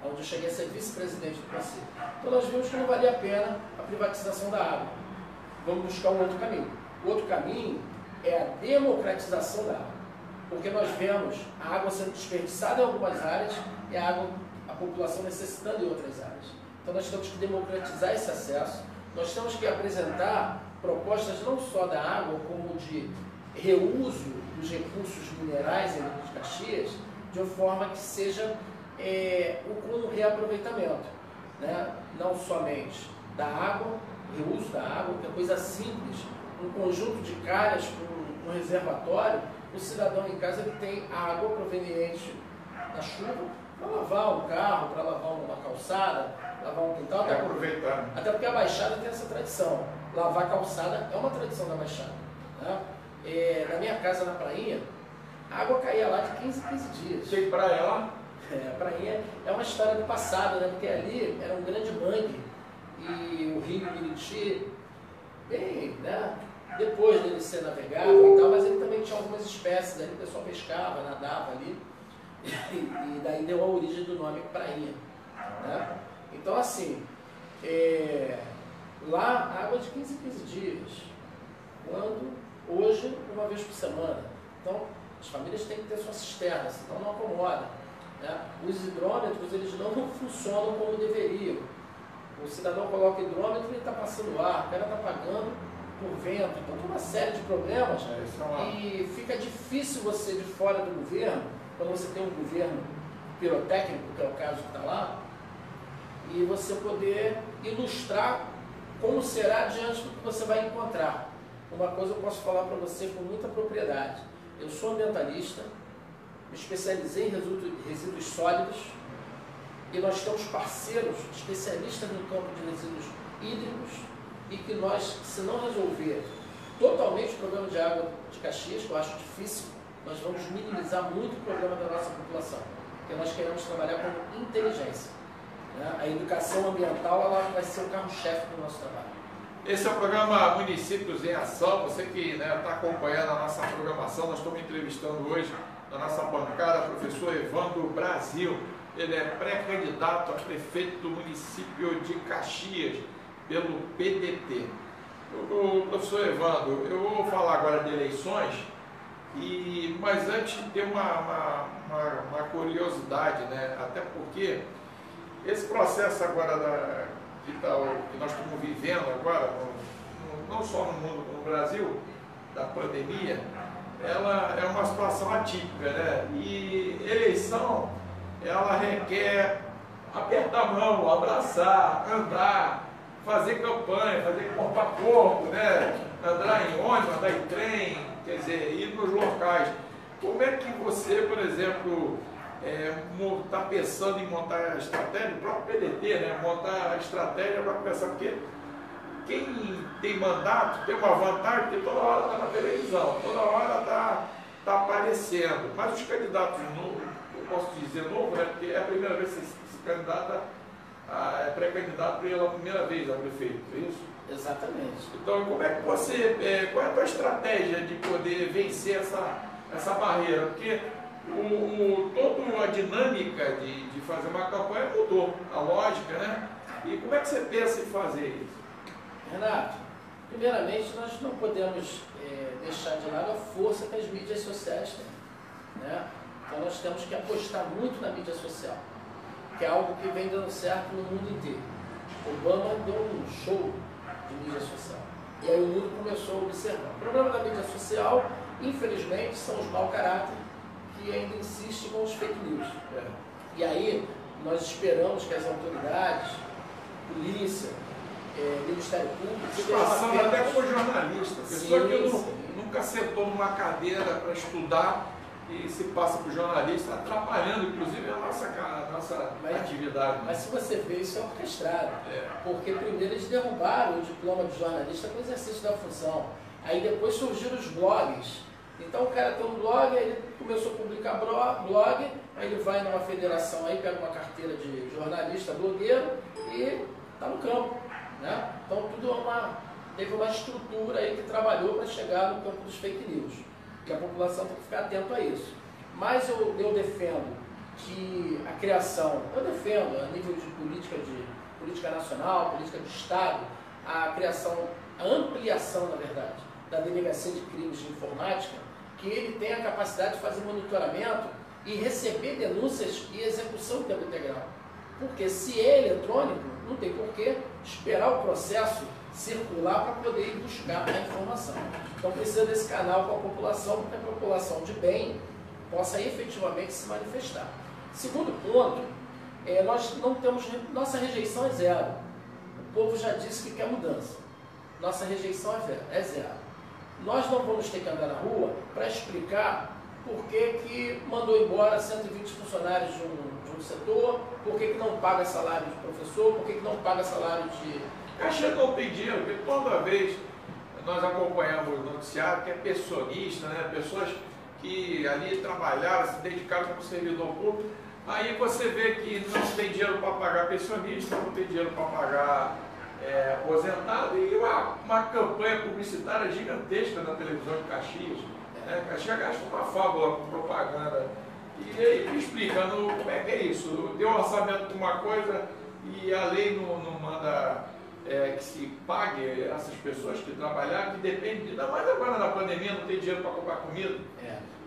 onde eu cheguei a ser vice-presidente do conselho. Então nós vimos que não valia a pena a privatização da água. Vamos buscar um outro caminho. O outro caminho é a democratização da água. Porque nós vemos a água sendo desperdiçada em algumas áreas e a população necessitando em outras áreas. Então nós temos que democratizar esse acesso, nós temos que apresentar propostas não só da água, como de reuso dos recursos minerais em Rio de Caxias, de uma forma que seja com um reaproveitamento, né? Não somente da água, reuso da água, que é coisa simples, um conjunto de calhas com um reservatório, o cidadão em casa ele tem água proveniente da chuva para lavar um carro, para lavar uma calçada, lavar um quintal. Até porque a Baixada tem essa tradição. Lavar calçada é uma tradição da Baixada, né? Na minha casa, na Prainha, a água caía lá de 15 em 15 dias. Tem praia lá? A Prainha é uma história do passado, né? Porque ali era um grande mangue e o rio Miriti, bem, né? Depois dele ser navegável e tal, mas ele também tinha algumas espécies ali, o pessoal pescava, nadava ali, e daí deu a origem do nome Prainha, né? Então assim, lá água de 15 em 15 dias, quando hoje uma vez por semana. Então as famílias têm que ter sua cisterna, senão não acomoda. né? Os hidrômetros, eles não funcionam como deveriam. O cidadão coloca hidrômetro e ele está passando ar, o cara está pagando por vento, então tem uma série de problemas e fica difícil você de fora do governo, quando você tem um governo pirotécnico, que é o caso que está lá, e você poder ilustrar como será diante do que você vai encontrar. Uma coisa eu posso falar para você com muita propriedade. Eu sou ambientalista, me especializei em resíduos sólidos e nós temos parceiros especialistas no campo de resíduos hídricos e que nós, se não resolver totalmente o problema de água de Caxias, que eu acho difícil, nós vamos minimizar muito o problema da nossa população, porque nós queremos trabalhar com inteligência. A educação ambiental ela vai ser o carro-chefe do nosso trabalho. Esse é o programa Municípios em Ação. Você que está acompanhando a nossa programação, nós estamos entrevistando hoje na nossa bancada o professor Evandro Brasil. Ele é pré-candidato a prefeito do município de Caxias, pelo PDT. O professor Evandro, eu vou falar agora de eleições, mas antes tem uma curiosidade, né? Até porque esse processo agora que nós estamos vivendo agora, não só no mundo, como no Brasil, da pandemia, ela é uma situação atípica, né? E eleição, ela requer apertar a mão, abraçar, andar, fazer campanha, fazer corpo a corpo, né? Andar em ônibus, andar em trem, quer dizer, ir nos locais. Como é que você, por exemplo, está pensando em montar a estratégia, o próprio PDT, né? Montar a estratégia para pensar, porque quem tem mandato tem uma vantagem, porque toda hora está na televisão, toda hora está aparecendo. Mas os candidatos novos, eu posso dizer novo, né? Porque é a primeira vez que se candidata, é pré-candidato pela primeira vez a prefeito, é isso? Exatamente. Então, como é que você, qual é a tua estratégia de poder vencer essa barreira? Porque toda a dinâmica de fazer uma campanha mudou, a lógica, né? E como é que você pensa em fazer isso? Renato, primeiramente nós não podemos deixar de lado a força que as mídias sociais têm, né? Então nós temos que apostar muito na mídia social, que é algo que vem dando certo no mundo inteiro. Obama deu um show de mídia social. E aí o mundo começou a observar. O problema da mídia social, infelizmente, são os mau caráter que ainda insistem com os fake news. E aí nós esperamos que as autoridades, polícia, Ministério Público... Passando até como jornalista, pessoa que nunca sentou numa cadeira para estudar e se passa por jornalista, atrapalhando inclusive a nossa atividade. Mas se você vê, isso é orquestrado. Porque primeiro eles derrubaram o diploma de jornalista com o exercício da função. Aí depois surgiram os blogs. Então o cara tem um blog, aí ele começou a publicar blog, aí ele vai numa federação, aí pega uma carteira de jornalista, blogueiro e está no campo. Né? Então tudo teve uma estrutura aí que trabalhou para chegar no campo dos fake news. Que a população tem que ficar atento a isso. Mas eu defendo que a criação, eu defendo a nível de política nacional, política de Estado, a criação, a ampliação, na verdade, da Delegacia de Crimes de Informática, que ele tenha a capacidade de fazer monitoramento e receber denúncias e execução em tempo integral. Porque se é eletrônico, não tem por que esperar o processo circular para poder ir buscar a informação. Então precisa desse canal com a população, para que a população de bem possa efetivamente se manifestar. Segundo ponto, nós não temos, nossa rejeição é zero. O povo já disse que quer mudança. Nossa rejeição é zero. Nós não vamos ter que andar na rua para explicar por que mandou embora 120 funcionários de um setor, por que não paga salário de professor, por que não paga salário de... Caxias não tem dinheiro, porque toda vez nós acompanhamos o noticiário que é pensionista, né? Pessoas que ali trabalharam, se dedicaram como servidor público, aí você vê que não tem dinheiro para pagar pensionista, não tem dinheiro para pagar aposentado, e uma campanha publicitária gigantesca na televisão de Caxias. Né? Caxias gasta uma fábula com propaganda. E aí me explicando como é que é isso. Deu um orçamento para uma coisa e a lei não manda que se pague essas pessoas que trabalharam, que dependem, ainda mais agora na pandemia, não tem dinheiro para comprar comida.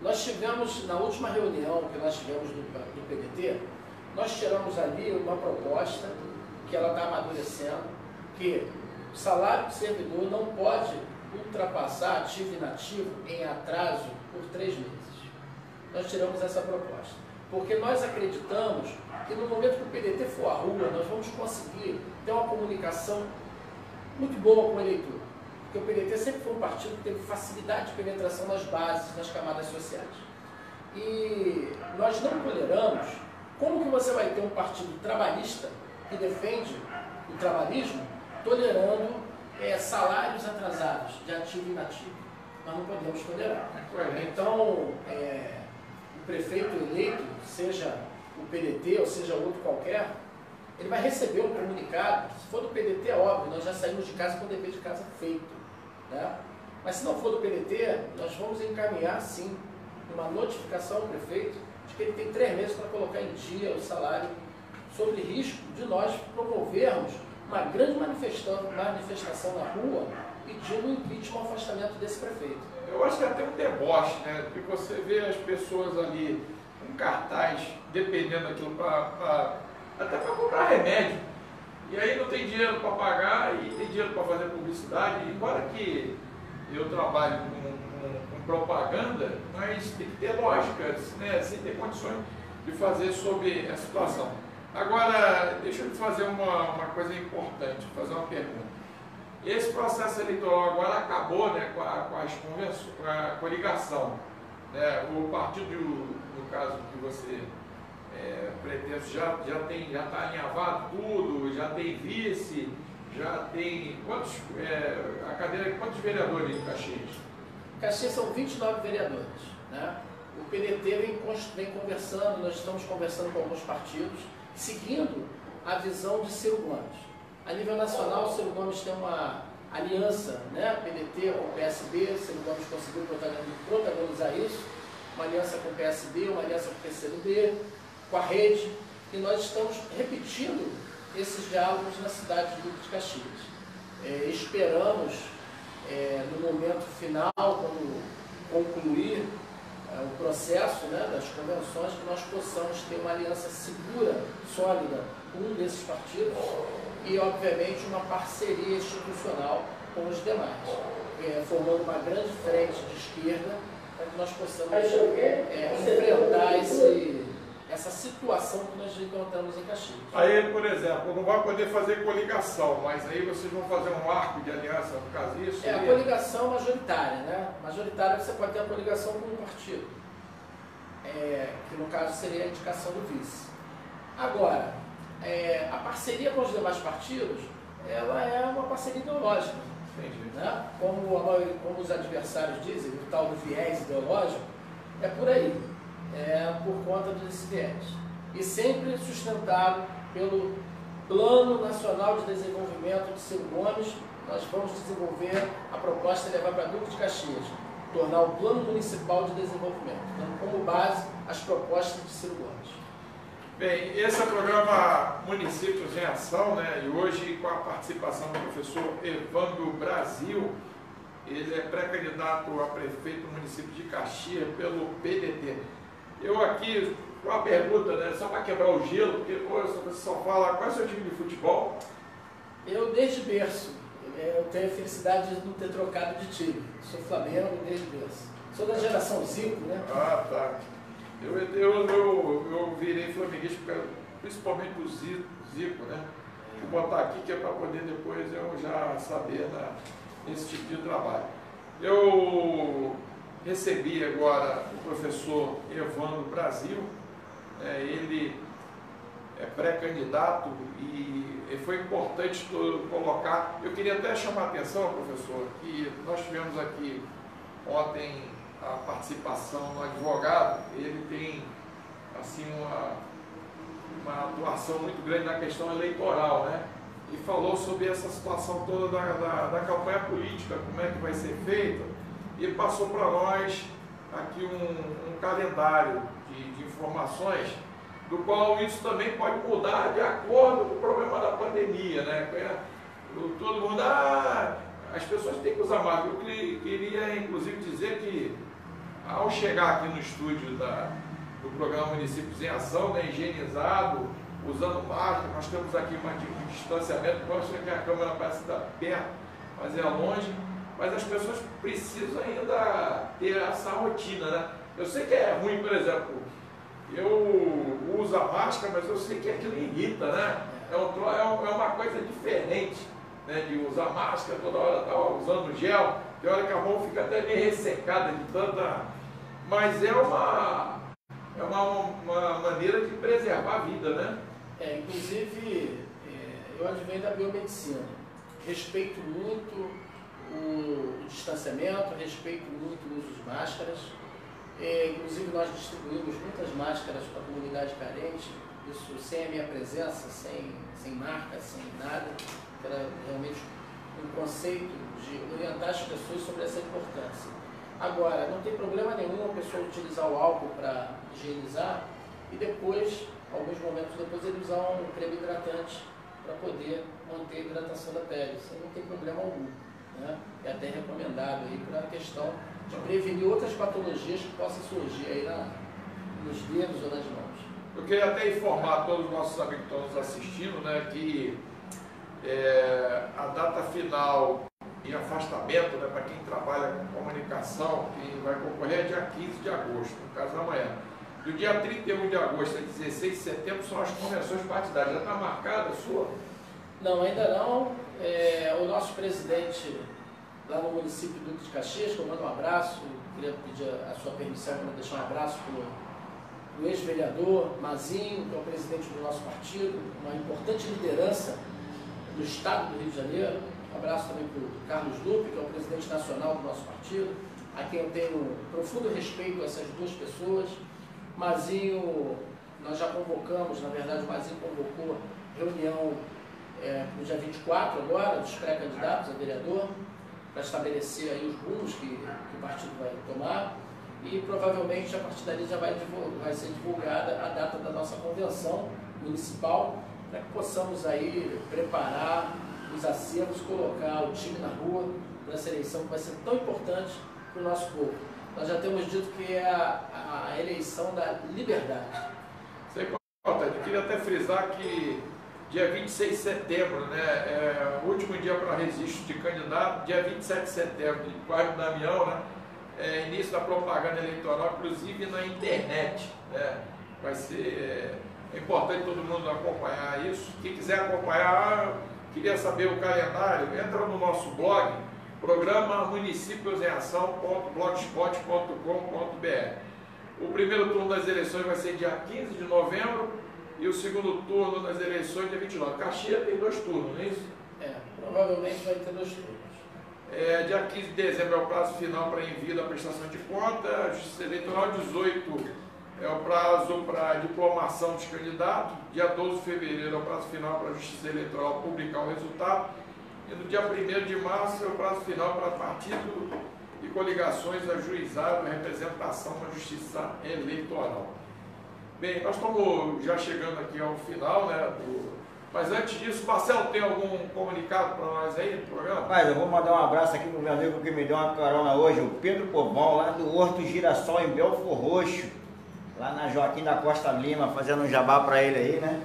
Nós tivemos, na última reunião que nós tivemos do PDT, nós tiramos ali uma proposta que ela está amadurecendo, que o salário do servidor não pode ultrapassar ativo e inativo em atraso por 3 meses. Nós tiramos essa proposta, porque nós acreditamos que no momento que o PDT for à rua, nós vamos conseguir ter uma comunicação muito boa com o eleitor. Porque o PDT sempre foi um partido que teve facilidade de penetração nas bases, nas camadas sociais. E nós não toleramos, como que você vai ter um partido trabalhista que defende o trabalhismo, tolerando salários atrasados de ativo e inativo? Nós não podemos tolerar. Então, o prefeito eleito, seja o PDT ou seja outro qualquer, ele vai receber um comunicado. Se for do PDT, é óbvio, nós já saímos de casa com o dever de casa feito, né? Mas se não for do PDT, nós vamos encaminhar sim uma notificação ao prefeito de que ele tem 3 meses para colocar em dia o salário, sobre risco de nós promovermos uma grande manifestação na rua pedindo o impeachment, o afastamento desse prefeito. Eu acho que até um deboche, né? Porque você vê as pessoas ali com cartaz, dependendo daquilo, até para comprar remédio. E aí não tem dinheiro para pagar e tem dinheiro para fazer publicidade. Embora que eu trabalhe com propaganda, mas tem que ter lógica, né? Sem ter condições de fazer sobre a situação. Agora, deixa eu te fazer uma coisa importante, fazer uma pergunta. Esse processo eleitoral agora acabou, né, com a coligação. Né? O partido, no caso que você pretende, já está alinhavado tudo, já tem vice, já tem... a cadeira de quantos vereadores em Caxias? Caxias são 29 vereadores. Né? O PDT vem conversando, nós estamos conversando com alguns partidos, seguindo a visão de Ciro Gomes. A nível nacional, o Ciro Gomes tem uma aliança, né, PDT com o PSB, Ciro Gomes conseguiu protagonizar isso, uma aliança com o PSB, uma aliança com o PCdoB, com a Rede, e nós estamos repetindo esses diálogos na cidade de Duque de Caxias. Esperamos, no momento final, quando concluir o processo, né, das convenções, que nós possamos ter uma aliança segura, sólida, com um desses partidos e, obviamente, uma parceria institucional com os demais, formando uma grande frente de esquerda para que nós possamos enfrentar essa situação que nós encontramos em Caxias. Aí, por exemplo, não vai poder fazer coligação, mas aí vocês vão fazer um arco de aliança, no caso isso? A coligação majoritária, né? Majoritária você pode ter a coligação com um partido, que no caso seria a indicação do vice. Agora, a parceria com os demais partidos, ela é uma parceria ideológica. Entendi. Né? Como os adversários dizem, o tal do viés ideológico, é por aí. Por conta desse viés. E sempre sustentado pelo Plano Nacional de Desenvolvimento de Ciro Gomes. Nós vamos desenvolver a proposta de levar para Duque de Caxias, tornar o Plano Municipal de Desenvolvimento, dando como base as propostas de Ciro Gomes. Bem, esse é o programa Municípios em Ação, né? E hoje com a participação do professor Evandro Brasil. Ele é pré-candidato a prefeito do município de Caxias pelo PDT. Eu aqui, uma pergunta, né, só para quebrar o gelo, porque você só fala, qual é o seu time de futebol? Eu, desde berço, eu tenho a felicidade de não ter trocado de time. Sou Flamengo desde berço. Sou da geração Zico, né? Ah, tá. Eu virei flamenguista, principalmente do Zico, né? Vou botar aqui que é para poder depois eu já saber nesse tipo de trabalho. Eu recebi agora o professor Evandro Brasil, ele é pré-candidato e foi importante colocar. Eu queria até chamar a atenção, professor, que nós tivemos aqui ontem a participação do advogado. Ele tem assim uma atuação muito grande na questão eleitoral, né? E falou sobre essa situação toda da campanha política, como é que vai ser feita. E ele passou para nós aqui um calendário de informações, do qual isso também pode mudar de acordo com o problema da pandemia, né? Todo mundo, as pessoas têm que usar máscara. Eu queria, inclusive, dizer que, ao chegar aqui no estúdio do programa Municípios em Ação, né, higienizado, usando máscara, nós temos aqui um distanciamento, mostra que a câmera parece estar perto, mas é longe, mas as pessoas precisam ainda ter essa rotina, né? Eu sei que é ruim, por exemplo, eu uso a máscara, mas eu sei que aquilo irrita, né? É uma coisa diferente, né, de usar máscara, toda hora estava usando gel, tem hora que a mão fica até meio ressecada de tanta... Mas é uma maneira de preservar a vida, né? Inclusive, eu advenho da biomedicina. Respeito muito o distanciamento, respeito muito o uso de máscaras. Inclusive, nós distribuímos muitas máscaras para a comunidade carente, isso sem a minha presença, sem marca, sem nada. Era realmente um conceito de orientar as pessoas sobre essa importância. Agora, não tem problema nenhum a pessoa utilizar o álcool para higienizar e depois, alguns momentos depois, ele usar um creme hidratante para poder manter a hidratação da pele. Isso não tem problema algum, né? É até recomendado aí para a questão de prevenir outras patologias que possam surgir aí nos dedos ou nas mãos. Eu queria até informar todos os nossos amigos que estão nos assistindo, né, que a data final e afastamento, né, para quem trabalha com comunicação, que vai concorrer é dia 15 de agosto, no caso amanhã. Do dia 31 de agosto a 16 de setembro são as convenções partidárias. Já está marcada a sua? Não, ainda não. O nosso presidente lá no município de Duque de Caxias, que eu mando um abraço, queria pedir a sua permissão para deixar um abraço para o ex-vereador Mazinho, que é o presidente do nosso partido, uma importante liderança do Estado do Rio de Janeiro. Um abraço também para o Carlos Lupe, que é o presidente nacional do nosso partido, a quem eu tenho profundo respeito a essas duas pessoas. Mazinho, nós já convocamos, na verdade o Mazinho convocou reunião no dia 24 agora, dos pré-candidatos a vereador, para estabelecer aí os rumos que o partido vai tomar e provavelmente a partir dali já vai ser divulgada a data da nossa convenção municipal, para que possamos aí preparar os acervos, colocar o time na rua para essa eleição que vai ser tão importante para o nosso povo. Nós já temos dito que é a eleição da liberdade. Sem conta, eu queria até frisar que dia 26 de setembro, né, é o último dia para registro de candidato, dia 27 de setembro, de Quarto Damião, né, início da propaganda eleitoral, inclusive na internet, né, vai ser importante todo mundo acompanhar isso. Quem quiser acompanhar, queria saber o calendário, entra no nosso blog, programa municipiosemação.blogspot.com.br. O primeiro turno das eleições vai ser dia 15 de novembro e o segundo turno das eleições dia 29. Caxias tem 2 turnos, não é isso? Provavelmente vai ter 2 turnos. Dia 15 de dezembro é o prazo final para envio da prestação de conta, Justiça Eleitoral. 18 é o prazo para diplomação dos candidatos, dia 12 de fevereiro é o prazo final para a Justiça Eleitoral publicar o resultado, e no dia 1º de março é o prazo final para partido e coligações ajuizar a representação na Justiça Eleitoral. Bem, nós estamos já chegando aqui ao final, né, mas antes disso, Marcelo, tem algum comunicado para nós aí no programa? Rapaz, eu vou mandar um abraço aqui para o meu amigo que me deu uma carona hoje, o Pedro Povão, lá do Horto Girassol, em Belfor Roxo, lá na Joaquim da Costa Lima, fazendo um jabá para ele aí, né?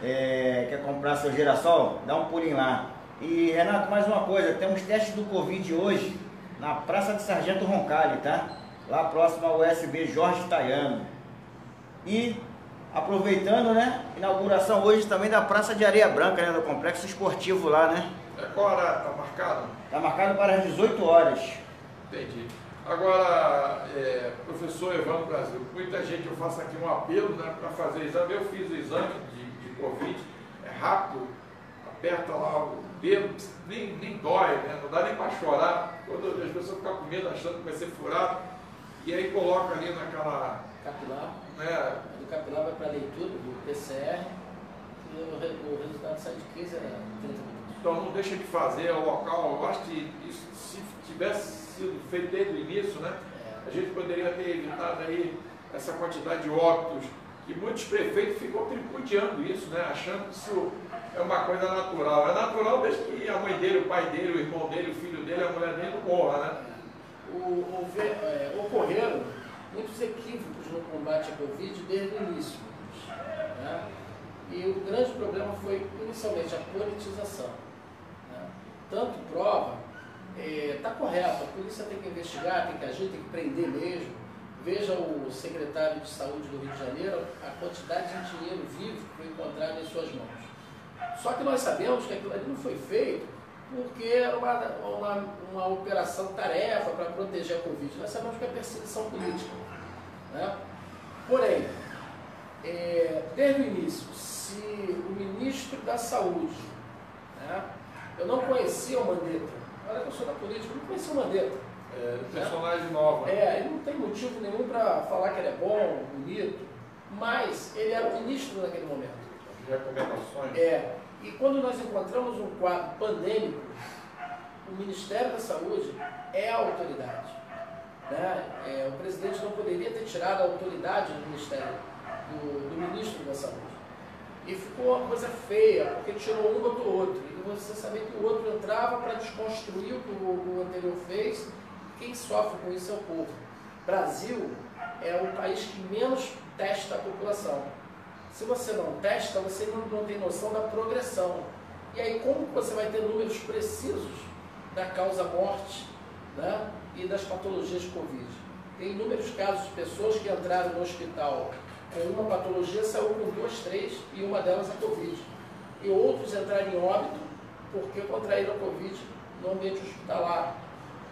Quer comprar seu girassol? Dá um pulinho lá. E, Renato, mais uma coisa, temos testes do Covid hoje na Praça de Sargento Roncalli, tá? Lá próximo ao USB Jorge Taiano. E, aproveitando, né? Inauguração hoje também da Praça de Areia Branca, né? Do Complexo Esportivo lá, né? Qual horário está marcado? Está marcado para as 18 horas. Entendi. Agora, professor Evandro Brasil, muita gente, eu faço aqui um apelo, né, para fazer exame. Eu fiz o exame de Covid, é rápido, aperta lá o dedo, nem dói, né, não dá nem para chorar. Quando as pessoas ficam com medo achando que vai ser furado, e aí coloca ali naquela... Capilar. Né, Do capilar vai para a leitura do PCR e o resultado sai de 15 a 30 minutos. Então não deixa de fazer o local. Eu acho que isso, se tivesse sido feito desde o início, né, a gente poderia ter evitado aí essa quantidade de óbitos, que muitos prefeitos ficam tripudiando isso, né, achando que é uma coisa natural. É natural desde que a mãe dele, o pai dele, o irmão dele, o filho dele, a mulher dele não morra, né? Ocorreram muitos equívocos no combate à Covid desde o início, né? E o grande problema foi, inicialmente, a politização, né? Tanto prova, está correto, a polícia tem que investigar, tem que agir, tem que prender mesmo. Veja o secretário de Saúde do Rio de Janeiro, a quantidade de dinheiro vivo que foi encontrado em suas mãos. Só que nós sabemos que aquilo ali não foi feito porque era uma operação tarefa para proteger a Covid. Nós sabemos que é perseguição política, né? Porém, desde o início, se o ministro da Saúde, né, eu não conhecia o Mandetta, olha que eu sou da política, eu não conhecia o Mandetta. Personagem nova. Ele não tem motivo nenhum para falar que ele é bom, bonito, mas ele era o ministro naquele momento. Recomendações. E quando nós encontramos um quadro pandêmico, o Ministério da Saúde é a autoridade, né? O presidente não poderia ter tirado a autoridade do Ministério, do Ministro da Saúde. E ficou uma coisa feia, porque tirou um e botou outro. E você sabia que o outro entrava para desconstruir o que o anterior fez. Quem sofre com isso é o povo. Brasil é o país que menos testa a população. Se você não testa, você não tem noção da progressão. E aí, como você vai ter números precisos da causa-morte, né, e das patologias de Covid? Tem inúmeros casos de pessoas que entraram no hospital com uma patologia, saiu com 2, 3, e uma delas a Covid. E outros entraram em óbito porque contraíram a Covid no ambiente hospitalar.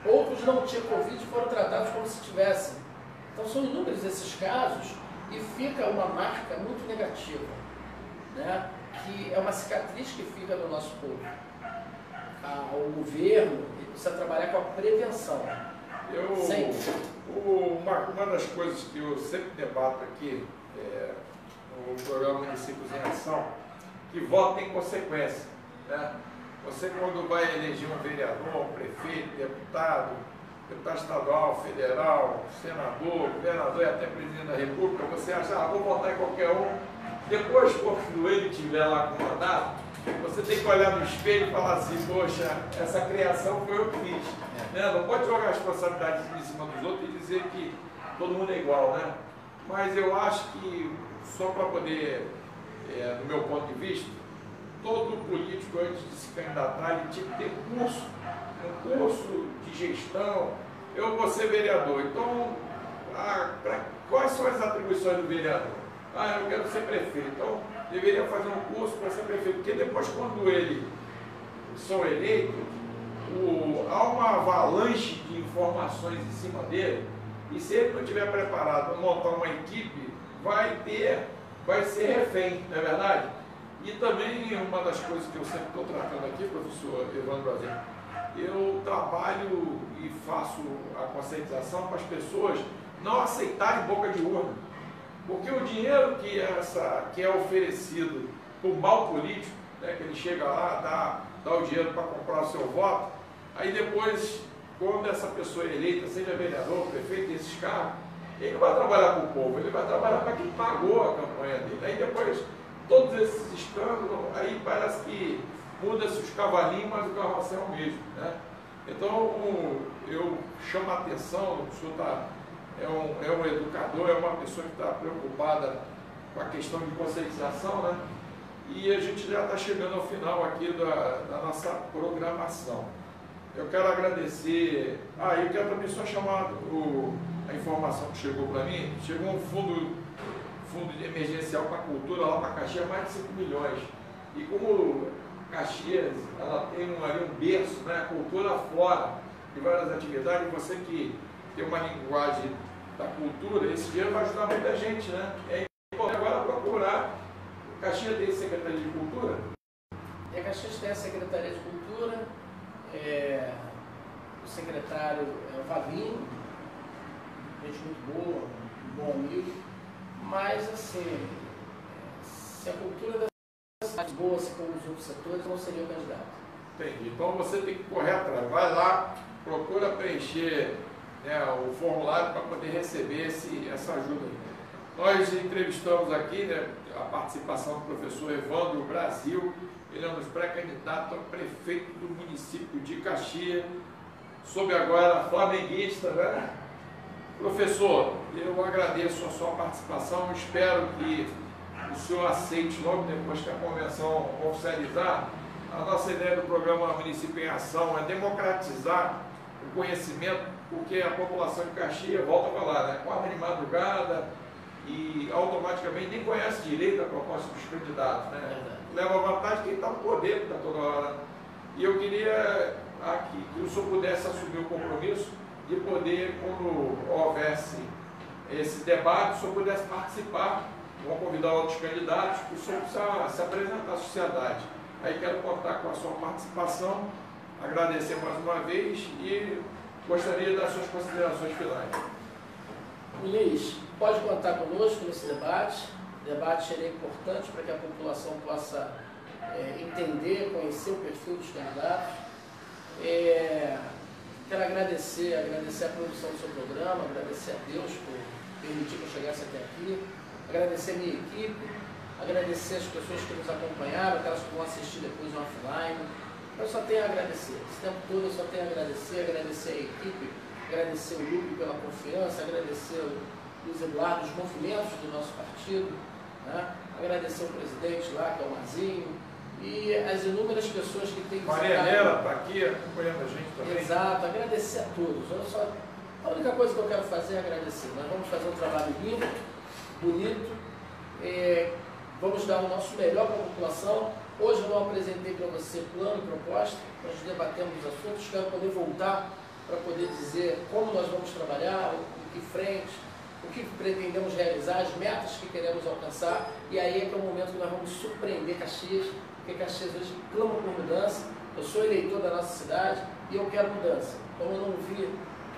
Outros não tinham Covid e foram tratados como se tivessem. Então, são inúmeros esses casos e fica uma marca muito negativa, né? Que é uma cicatriz que fica no nosso povo. O governo precisa trabalhar com a prevenção. Uma das coisas que eu sempre debato aqui no programa Municípios em Ação, que voto tem consequência, né? Você, quando vai eleger um vereador, um prefeito, deputado estadual, federal, senador, governador e até presidente da República, você acha, vou votar em qualquer um. Depois, quando ele estiver lá com o mandato, você tem que olhar no espelho e falar assim, poxa, essa criação foi eu que fiz. Né? Não pode jogar as responsabilidades em cima dos outros e dizer que todo mundo é igual, né? Mas eu acho que, só para poder, no meu ponto de vista, todo político, antes de se candidatar, ele tinha que ter um curso de gestão. Eu vou ser vereador, então, quais são as atribuições do vereador? Eu quero ser prefeito, então deveria fazer um curso para ser prefeito, porque depois, quando eles são eleitos, há uma avalanche de informações em cima dele, e se ele não estiver preparado para montar uma equipe, vai ser refém, não é verdade? E também, uma das coisas que eu sempre estou tratando aqui, professor Evandro Brasil, eu trabalho e faço a conscientização para as pessoas não aceitarem boca de urna. Porque o dinheiro que é oferecido por mal político, né, que ele chega lá, dá o dinheiro para comprar o seu voto, aí depois, quando essa pessoa é eleita, seja vereador, prefeito, esses cargos, ele não vai trabalhar para o povo, ele vai trabalhar para quem pagou a campanha dele. Aí depois, todos esses escândalos, aí parece que muda-se os cavalinhos, mas o carrossel é o mesmo, né? Então, eu chamo a atenção, o senhor é um educador, é uma pessoa que está preocupada com a questão de conscientização, né? E a gente já está chegando ao final aqui da nossa programação. Eu quero agradecer, eu quero também só chamar a informação que chegou para mim, chegou um fundo emergencial para a cultura lá para Caxias, mais de 5 milhões. E como Caxias, ela tem ali um berço, né, cultura fora de várias atividades, você que tem uma linguagem da cultura, esse dinheiro vai ajudar muita gente, né? É importante agora procurar. Caxias tem Secretaria de Cultura? A Caxias tem a Secretaria de Cultura, o secretário é o Vaguinho, gente muito boa, um bom amigo, mas assim, se a cultura da cidade boa, se for os outros setores, não seria o candidato. Entendi. Então você tem que correr atrás, vai lá, procura preencher, né, o formulário para poder receber essa ajuda aí. Nós entrevistamos aqui, né, a participação do professor Evandro Brasil, ele é um dos pré-candidatos a prefeito do município de Caxias, sob agora flamenguista, né? Professor, eu agradeço a sua participação, espero que o senhor aceite logo depois que a convenção oficializar. A nossa ideia do programa Município em Ação é democratizar o conhecimento, porque a população de Caxias, volta a falar, né? 4 de madrugada e automaticamente nem conhece direito a proposta dos candidatos, né? Leva vantagem quem está no poder, que está toda hora. E eu queria aqui que o senhor pudesse assumir o compromisso de poder, quando houvesse esse debate, o senhor pudesse participar. Vou convidar outros candidatos, que o senhor precisa se apresentar à sociedade. Aí quero contar com a sua participação, agradecer mais uma vez e gostaria das suas considerações finais. Luiz, pode contar conosco nesse debate. O debate seria importante para que a população possa entender, conhecer o perfil dos candidatos. Quero agradecer a produção do seu programa, agradecer a Deus por permitir que eu chegasse até aqui, agradecer a minha equipe, agradecer as pessoas que nos acompanharam, aquelas que vão assistir depois no offline. Eu só tenho a agradecer, esse tempo todo eu só tenho a agradecer a equipe, agradecer o Lupe pela confiança, agradecer o Luiz Eduardo, os movimentos do nosso partido, né? Agradecer o presidente lá, que é o Mazinho, e as inúmeras pessoas que têm Maria Helena está aqui acompanhando a gente também. Exato, agradecer a todos. A única coisa que eu quero fazer é agradecer. Nós vamos fazer um trabalho limpo, bonito, vamos dar o nosso melhor para a população. Hoje eu não apresentei para você plano, proposta, nós debatemos os assuntos, quero poder voltar para poder dizer como nós vamos trabalhar, em que frente, o que pretendemos realizar, as metas que queremos alcançar, e aí é que é o momento que nós vamos surpreender Caxias, porque Caxias hoje clama por mudança. Eu sou eleitor da nossa cidade e eu quero mudança. Como eu não vi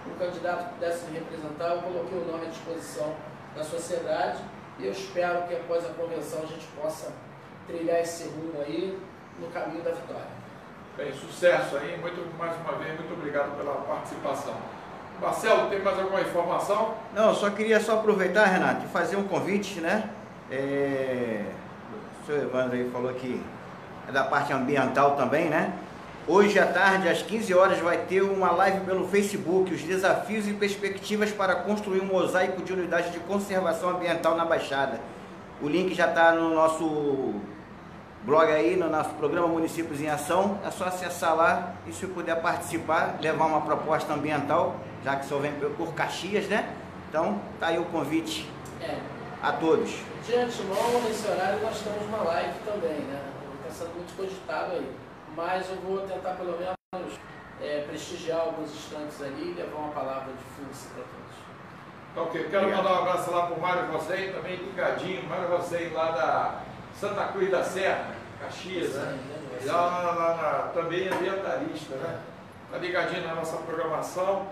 um candidato que pudesse me representar, eu coloquei o nome à disposição da sociedade e eu espero que após a convenção a gente possa trilhar esse rumo aí no caminho da vitória. Bem, sucesso aí, mais uma vez, muito obrigado pela participação. Marcelo, tem mais alguma informação? Não, eu só queria aproveitar, Renato, e fazer um convite, né? O senhor Evandro aí falou que é da parte ambiental também, né? Hoje à tarde, às 15 horas, vai ter uma live pelo Facebook, os desafios e perspectivas para construir um mosaico de unidade de conservação ambiental na Baixada. O link já está no nosso blog aí, no nosso programa Municípios em Ação. É só acessar lá e, se puder participar, levar uma proposta ambiental, já que só vem por Caxias, né? Então, tá aí o convite a todos. De antemão, nesse horário, nós temos uma live também, né? Está sendo muito cogitado aí. Mas eu vou tentar, pelo menos, prestigiar alguns instantes ali e levar uma palavra de força para todos. Então, ok. Quero mandar um abraço lá para o Mário Rossem, também ligadinho. Mário Rossem, lá da Santa Cruz da Serra, Caxias, né? Também ambientalista, né? Está ligadinho na nossa programação.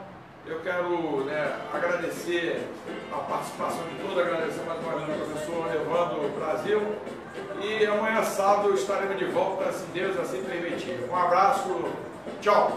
Eu quero agradecer a participação de todos, agradecer mais uma vez ao professor Evandro Brasil. E amanhã, sábado, estaremos de volta, se Deus assim permitir. Um abraço, tchau!